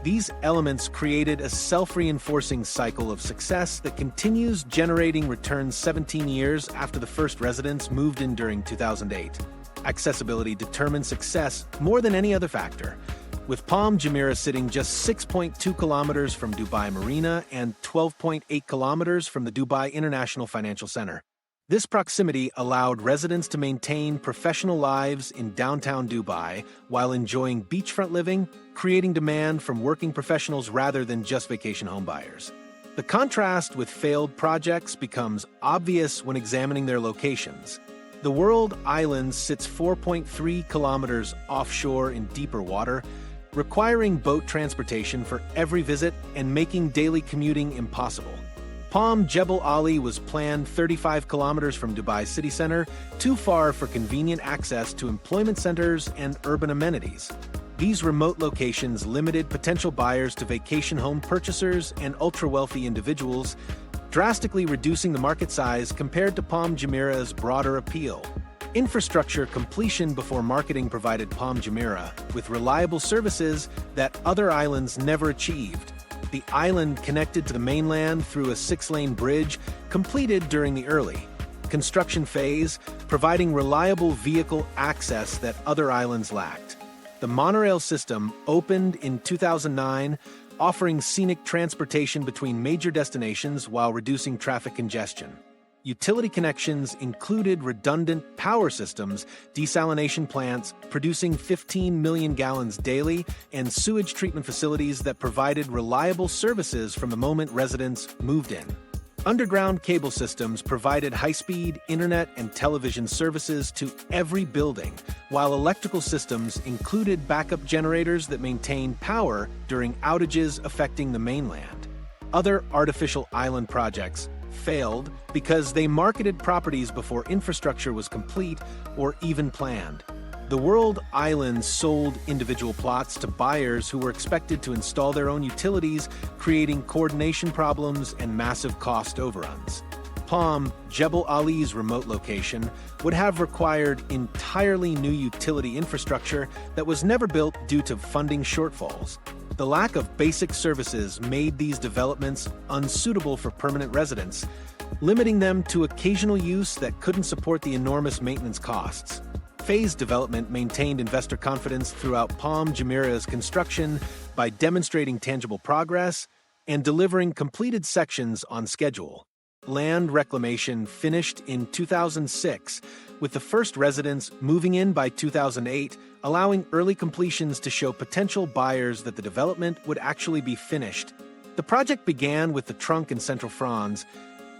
These elements created a self-reinforcing cycle of success that continues generating returns 17 years after the first residents moved in during 2008. Accessibility determines success more than any other factor, with Palm Jumeirah sitting just 6.2 kilometers from Dubai Marina and 12.8 kilometers from the Dubai International Financial Center. This proximity allowed residents to maintain professional lives in downtown Dubai while enjoying beachfront living, creating demand from working professionals rather than just vacation homebuyers. The contrast with failed projects becomes obvious when examining their locations. The World Islands sits 4.3 kilometers offshore in deeper water, requiring boat transportation for every visit and making daily commuting impossible. Palm Jebel Ali was planned 35 kilometers from Dubai city center, too far for convenient access to employment centers and urban amenities. These remote locations limited potential buyers to vacation home purchasers and ultra-wealthy individuals, drastically reducing the market size compared to Palm Jumeirah's broader appeal. Infrastructure completion before marketing provided Palm Jumeirah with reliable services that other islands never achieved. The island connected to the mainland through a 6-lane bridge completed during the early construction phase, providing reliable vehicle access that other islands lacked. The monorail system opened in 2009, offering scenic transportation between major destinations while reducing traffic congestion. Utility connections included redundant power systems, desalination plants producing 15 million gallons daily, and sewage treatment facilities that provided reliable services from the moment residents moved in. Underground cable systems provided high-speed internet and television services to every building, while electrical systems included backup generators that maintained power during outages affecting the mainland. Other artificial island projects failed because they marketed properties before infrastructure was complete or even planned. The World Islands sold individual plots to buyers who were expected to install their own utilities, creating coordination problems and massive cost overruns. Palm Jebel Ali's remote location would have required entirely new utility infrastructure that was never built due to funding shortfalls. The lack of basic services made these developments unsuitable for permanent residents, limiting them to occasional use that couldn't support the enormous maintenance costs. Phased development maintained investor confidence throughout Palm Jumeirah's construction by demonstrating tangible progress and delivering completed sections on schedule. Land reclamation finished in 2006, with the first residents moving in by 2008, allowing early completions to show potential buyers that the development would actually be finished. The project began with the trunk and central fronds,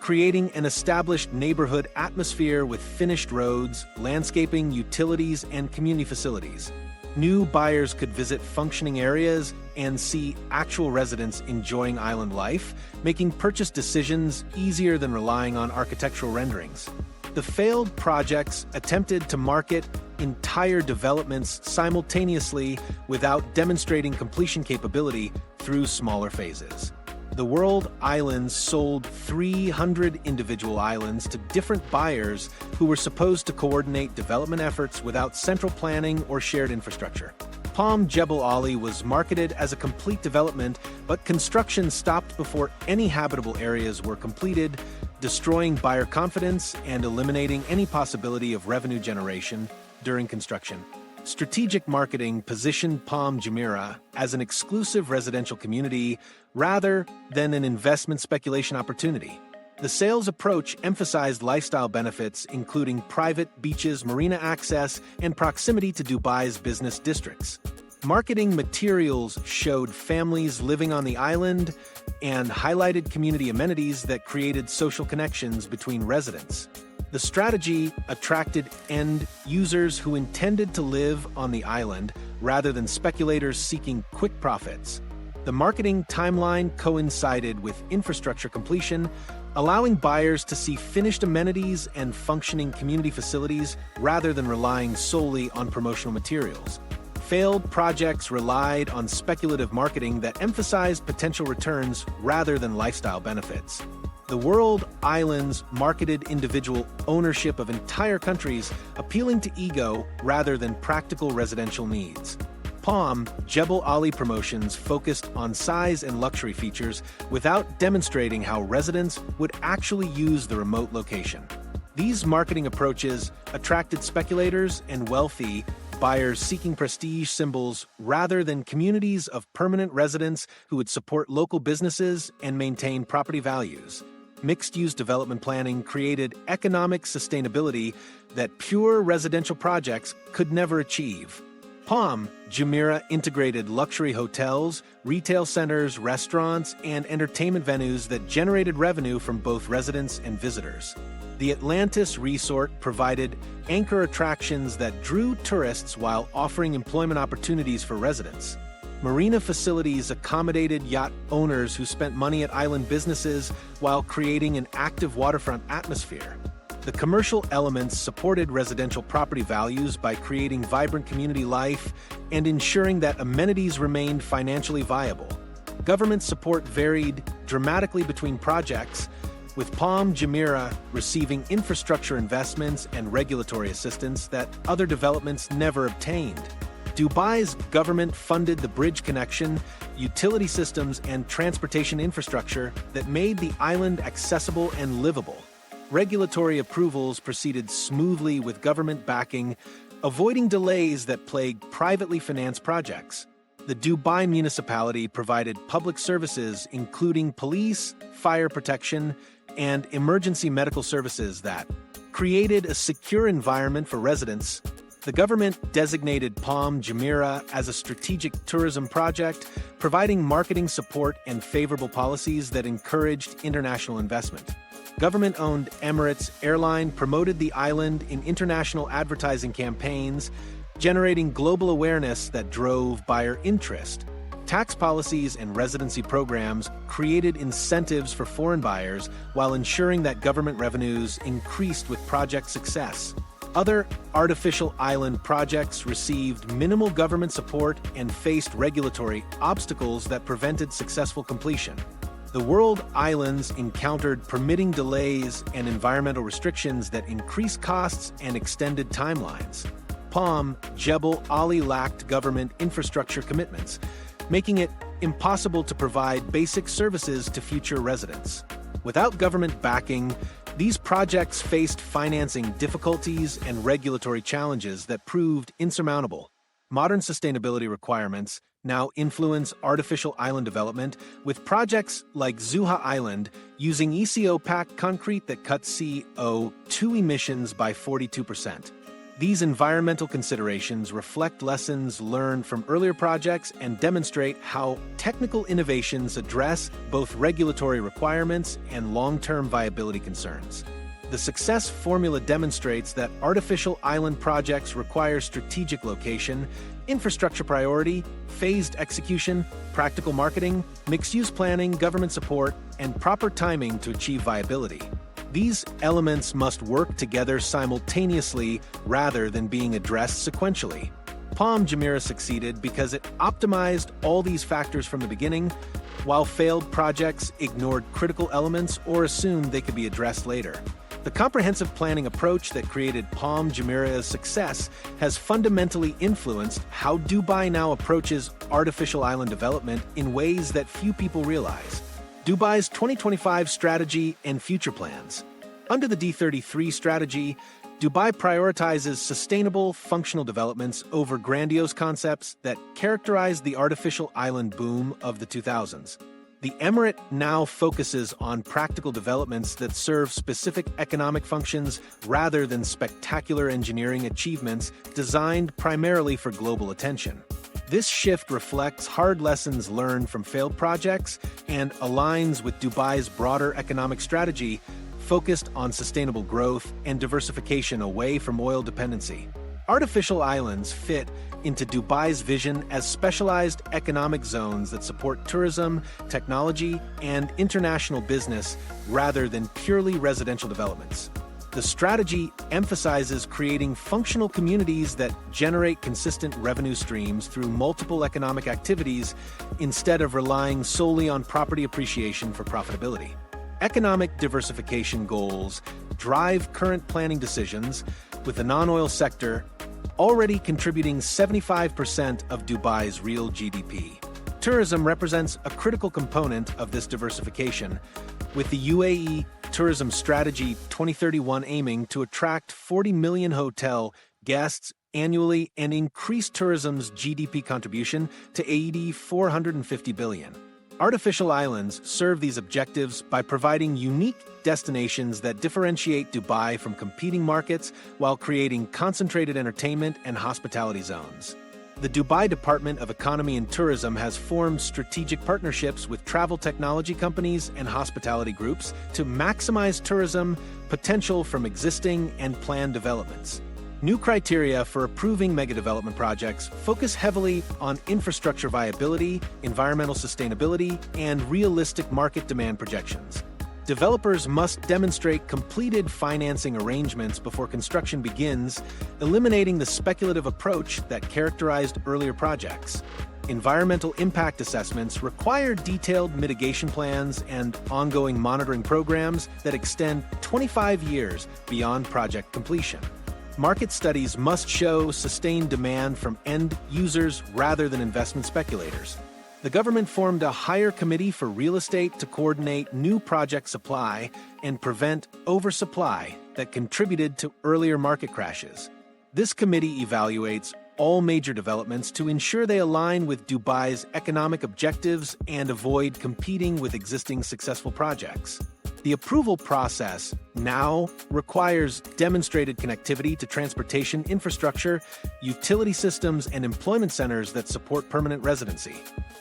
creating an established neighborhood atmosphere with finished roads, landscaping, utilities, and community facilities. New buyers could visit functioning areas and see actual residents enjoying island life, making purchase decisions easier than relying on architectural renderings. The failed projects attempted to market entire developments simultaneously without demonstrating completion capability through smaller phases. The World Islands sold 300 individual islands to different buyers who were supposed to coordinate development efforts without central planning or shared infrastructure. Palm Jebel Ali was marketed as a complete development, but construction stopped before any habitable areas were completed, destroying buyer confidence and eliminating any possibility of revenue generation during construction. Strategic marketing positioned Palm Jumeirah as an exclusive residential community rather than an investment speculation opportunity. The sales approach emphasized lifestyle benefits, including private beaches, marina access, and proximity to Dubai's business districts. Marketing materials showed families living on the island and highlighted community amenities that created social connections between residents. The strategy attracted end users who intended to live on the island rather than speculators seeking quick profits. The marketing timeline coincided with infrastructure completion, allowing buyers to see finished amenities and functioning community facilities rather than relying solely on promotional materials. Failed projects relied on speculative marketing that emphasized potential returns rather than lifestyle benefits. The World Islands marketed individual ownership of entire countries, appealing to ego rather than practical residential needs. Palm Jebel Ali promotions focused on size and luxury features without demonstrating how residents would actually use the remote location. These marketing approaches attracted speculators and wealthy buyers seeking prestige symbols rather than communities of permanent residents who would support local businesses and maintain property values. Mixed-use development planning created economic sustainability that pure residential projects could never achieve. Palm Jumeirah integrated luxury hotels, retail centers, restaurants, and entertainment venues that generated revenue from both residents and visitors. The Atlantis Resort provided anchor attractions that drew tourists while offering employment opportunities for residents. Marina facilities accommodated yacht owners who spent money at island businesses while creating an active waterfront atmosphere. The commercial elements supported residential property values by creating vibrant community life and ensuring that amenities remained financially viable. Government support varied dramatically between projects, with Palm Jumeirah receiving infrastructure investments and regulatory assistance that other developments never obtained. Dubai's government funded the bridge connection, utility systems, and transportation infrastructure that made the island accessible and livable. Regulatory approvals proceeded smoothly with government backing, avoiding delays that plagued privately financed projects. The Dubai municipality provided public services including police, fire protection, and emergency medical services that created a secure environment for residents. The government designated Palm Jumeirah as a strategic tourism project, providing marketing support and favorable policies that encouraged international investment. Government-owned Emirates Airline promoted the island in international advertising campaigns, generating global awareness that drove buyer interest. Tax policies and residency programs created incentives for foreign buyers while ensuring that government revenues increased with project success. Other artificial island projects received minimal government support and faced regulatory obstacles that prevented successful completion. The World Islands encountered permitting delays and environmental restrictions that increased costs and extended timelines. Palm Jebel Ali lacked government infrastructure commitments, making it impossible to provide basic services to future residents. Without government backing, these projects faced financing difficulties and regulatory challenges that proved insurmountable. Modern sustainability requirements now influence artificial island development, with projects like Zuha Island using ECO-packed concrete that cuts CO2 emissions by 42%. These environmental considerations reflect lessons learned from earlier projects and demonstrate how technical innovations address both regulatory requirements and long-term viability concerns. The success formula demonstrates that artificial island projects require strategic location, infrastructure priority, phased execution, practical marketing, mixed-use planning, government support, and proper timing to achieve viability. These elements must work together simultaneously rather than being addressed sequentially. Palm Jumeirah succeeded because it optimized all these factors from the beginning, while failed projects ignored critical elements or assumed they could be addressed later. The comprehensive planning approach that created Palm Jumeirah's success has fundamentally influenced how Dubai now approaches artificial island development in ways that few people realize. Dubai's 2025 strategy and future plans. Under the D33 strategy, Dubai prioritizes sustainable, functional developments over grandiose concepts that characterized the artificial island boom of the 2000s. The emirate now focuses on practical developments that serve specific economic functions rather than spectacular engineering achievements designed primarily for global attention. This shift reflects hard lessons learned from failed projects and aligns with Dubai's broader economic strategy focused on sustainable growth and diversification away from oil dependency. Artificial islands fit into Dubai's vision as specialized economic zones that support tourism, technology, and international business rather than purely residential developments. The strategy emphasizes creating functional communities that generate consistent revenue streams through multiple economic activities instead of relying solely on property appreciation for profitability. Economic diversification goals drive current planning decisions, with the non-oil sector already contributing 75% of Dubai's real GDP. Tourism represents a critical component of this diversification, with the UAE Tourism Strategy 2031 aiming to attract 40 million hotel guests annually and increase tourism's GDP contribution to AED 450 billion. Artificial islands serve these objectives by providing unique destinations that differentiate Dubai from competing markets while creating concentrated entertainment and hospitality zones. The Dubai Department of Economy and Tourism has formed strategic partnerships with travel technology companies and hospitality groups to maximize tourism potential from existing and planned developments. New criteria for approving megadevelopment projects focus heavily on infrastructure viability, environmental sustainability, and realistic market demand projections. Developers must demonstrate completed financing arrangements before construction begins, eliminating the speculative approach that characterized earlier projects. Environmental impact assessments require detailed mitigation plans and ongoing monitoring programs that extend 25 years beyond project completion. Market studies must show sustained demand from end users rather than investment speculators. The government formed a higher committee for real estate to coordinate new project supply and prevent oversupply that contributed to earlier market crashes. This committee evaluates all major developments to ensure they align with Dubai's economic objectives and avoid competing with existing successful projects. The approval process now requires demonstrated connectivity to transportation infrastructure, utility systems, and employment centers that support permanent residency.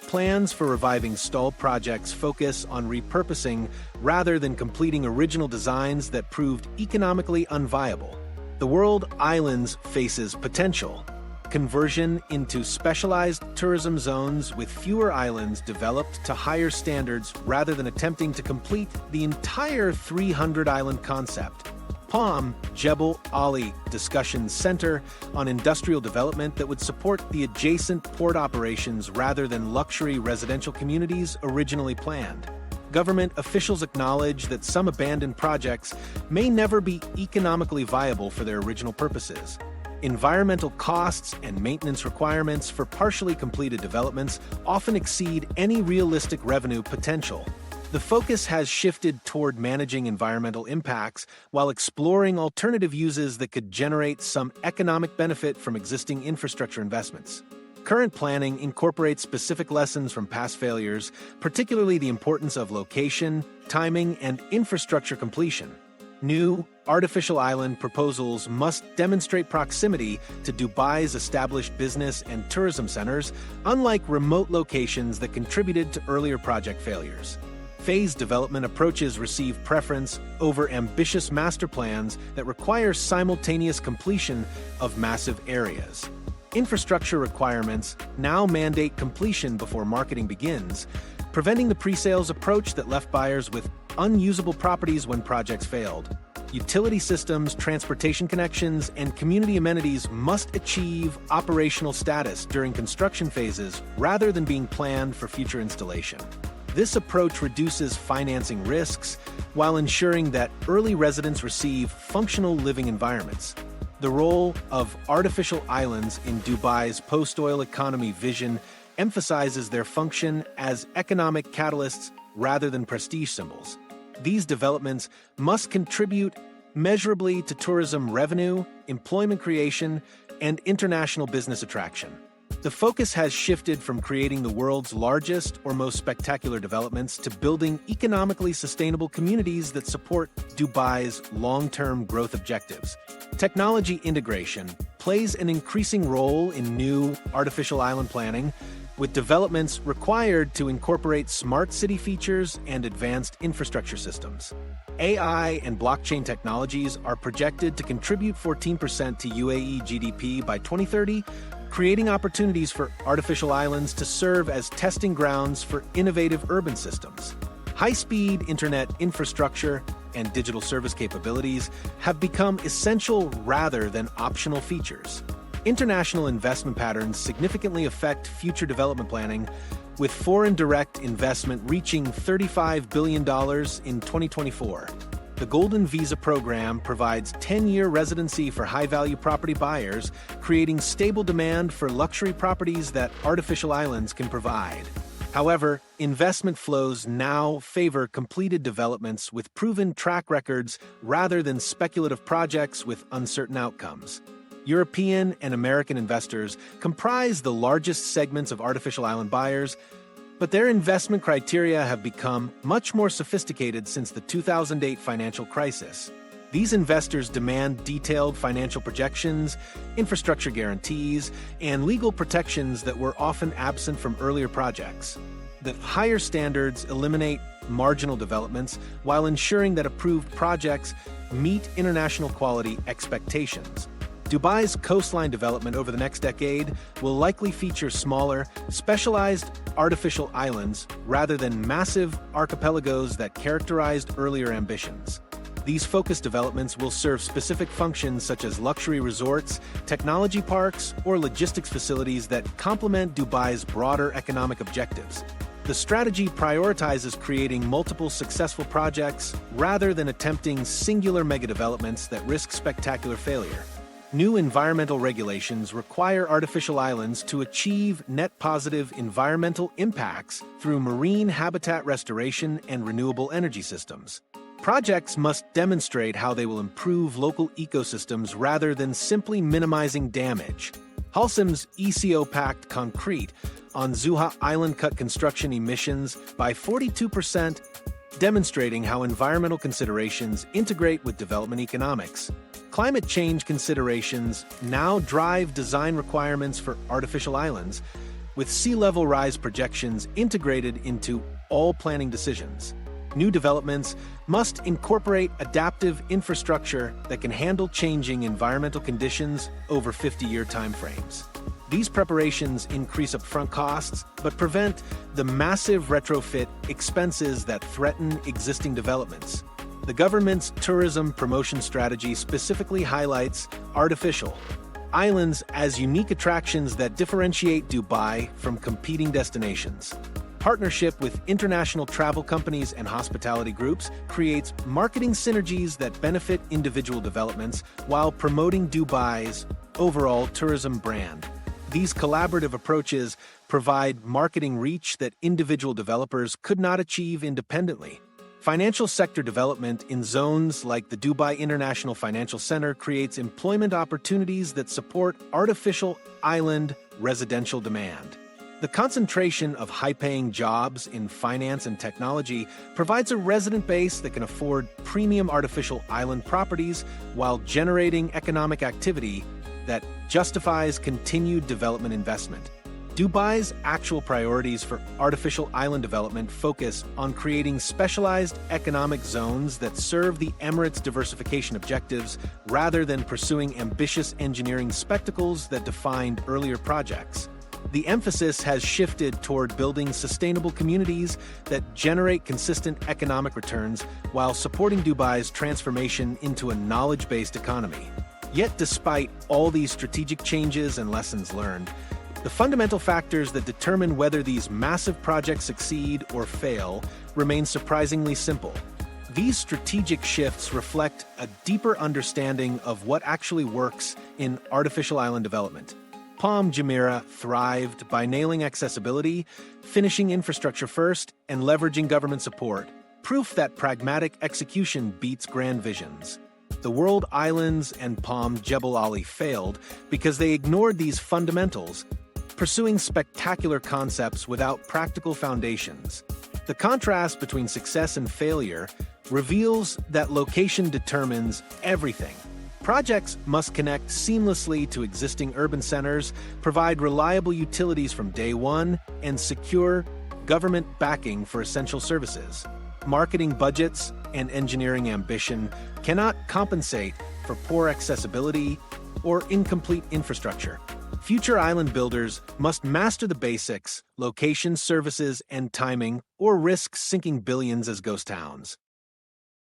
Plans for reviving stalled projects focus on repurposing rather than completing original designs that proved economically unviable. The world islands faces potential. Conversion into specialized tourism zones with fewer islands developed to higher standards rather than attempting to complete the entire 300-island concept. Palm Jebel Ali Discussion Center on industrial development that would support the adjacent port operations rather than luxury residential communities originally planned. Government officials acknowledge that some abandoned projects may never be economically viable for their original purposes. Environmental costs and maintenance requirements for partially completed developments often exceed any realistic revenue potential. The focus has shifted toward managing environmental impacts while exploring alternative uses that could generate some economic benefit from existing infrastructure investments. Current planning incorporates specific lessons from past failures, particularly the importance of location, timing, and infrastructure completion. New artificial island proposals must demonstrate proximity to Dubai's established business and tourism centers, unlike remote locations that contributed to earlier project failures. Phased development approaches receive preference over ambitious master plans that require simultaneous completion of massive areas. Infrastructure requirements now mandate completion before marketing begins, preventing the pre-sales approach that left buyers with unusable properties when projects failed. Utility systems, transportation connections, and community amenities must achieve operational status during construction phases rather than being planned for future installation. This approach reduces financing risks while ensuring that early residents receive functional living environments. The role of artificial islands in Dubai's post-oil economy vision emphasizes their function as economic catalysts rather than prestige symbols. These developments must contribute measurably to tourism revenue, employment creation, and international business attraction. The focus has shifted from creating the world's largest or most spectacular developments to building economically sustainable communities that support Dubai's long-term growth objectives. Technology integration plays an increasing role in new artificial island planning, with developments required to incorporate smart city features and advanced infrastructure systems. AI and blockchain technologies are projected to contribute 14% to UAE GDP by 2030, creating opportunities for artificial islands to serve as testing grounds for innovative urban systems. High-speed internet infrastructure and digital service capabilities have become essential rather than optional features. International investment patterns significantly affect future development planning, with foreign direct investment reaching $35 billion in 2024. The Golden Visa program provides 10-year residency for high-value property buyers, creating stable demand for luxury properties that artificial islands can provide. However, investment flows now favor completed developments with proven track records rather than speculative projects with uncertain outcomes. European and American investors comprise the largest segments of artificial island buyers, but their investment criteria have become much more sophisticated since the 2008 financial crisis. These investors demand detailed financial projections, infrastructure guarantees, and legal protections that were often absent from earlier projects. The higher standards eliminate marginal developments while ensuring that approved projects meet international quality expectations. Dubai's coastline development over the next decade will likely feature smaller, specialized artificial islands rather than massive archipelagos that characterized earlier ambitions. These focused developments will serve specific functions such as luxury resorts, technology parks, or logistics facilities that complement Dubai's broader economic objectives. The strategy prioritizes creating multiple successful projects rather than attempting singular megadevelopments that risk spectacular failure. New environmental regulations require artificial islands to achieve net positive environmental impacts through marine habitat restoration and renewable energy systems. Projects must demonstrate how they will improve local ecosystems rather than simply minimizing damage. Holcim's ECO-packed concrete on Zuha Island cut construction emissions by 42%, demonstrating how environmental considerations integrate with development economics. Climate change considerations now drive design requirements for artificial islands, with sea level rise projections integrated into all planning decisions. New developments must incorporate adaptive infrastructure that can handle changing environmental conditions over 50-year timeframes. These preparations increase upfront costs, but prevent the massive retrofit expenses that threaten existing developments. The government's tourism promotion strategy specifically highlights artificial islands as unique attractions that differentiate Dubai from competing destinations. Partnership with international travel companies and hospitality groups creates marketing synergies that benefit individual developments while promoting Dubai's overall tourism brand. These collaborative approaches provide marketing reach that individual developers could not achieve independently. Financial sector development in zones like the Dubai International Financial Center creates employment opportunities that support artificial island residential demand. The concentration of high-paying jobs in finance and technology provides a resident base that can afford premium artificial island properties while generating economic activity that justifies continued development investment. Dubai's actual priorities for artificial island development focus on creating specialized economic zones that serve the Emirates' diversification objectives rather than pursuing ambitious engineering spectacles that defined earlier projects. The emphasis has shifted toward building sustainable communities that generate consistent economic returns while supporting Dubai's transformation into a knowledge-based economy. Yet despite all these strategic changes and lessons learned, the fundamental factors that determine whether these massive projects succeed or fail remain surprisingly simple. These strategic shifts reflect a deeper understanding of what actually works in artificial island development. Palm Jumeirah thrived by nailing accessibility, finishing infrastructure first, and leveraging government support, proof that pragmatic execution beats grand visions. The World Islands and Palm Jebel Ali failed because they ignored these fundamentals, pursuing spectacular concepts without practical foundations. The contrast between success and failure reveals that location determines everything. Projects must connect seamlessly to existing urban centers, provide reliable utilities from day one, and secure government backing for essential services. Marketing budgets and engineering ambition cannot compensate for poor accessibility or incomplete infrastructure. Future island builders must master the basics, location, services, and timing, or risk sinking billions as ghost towns.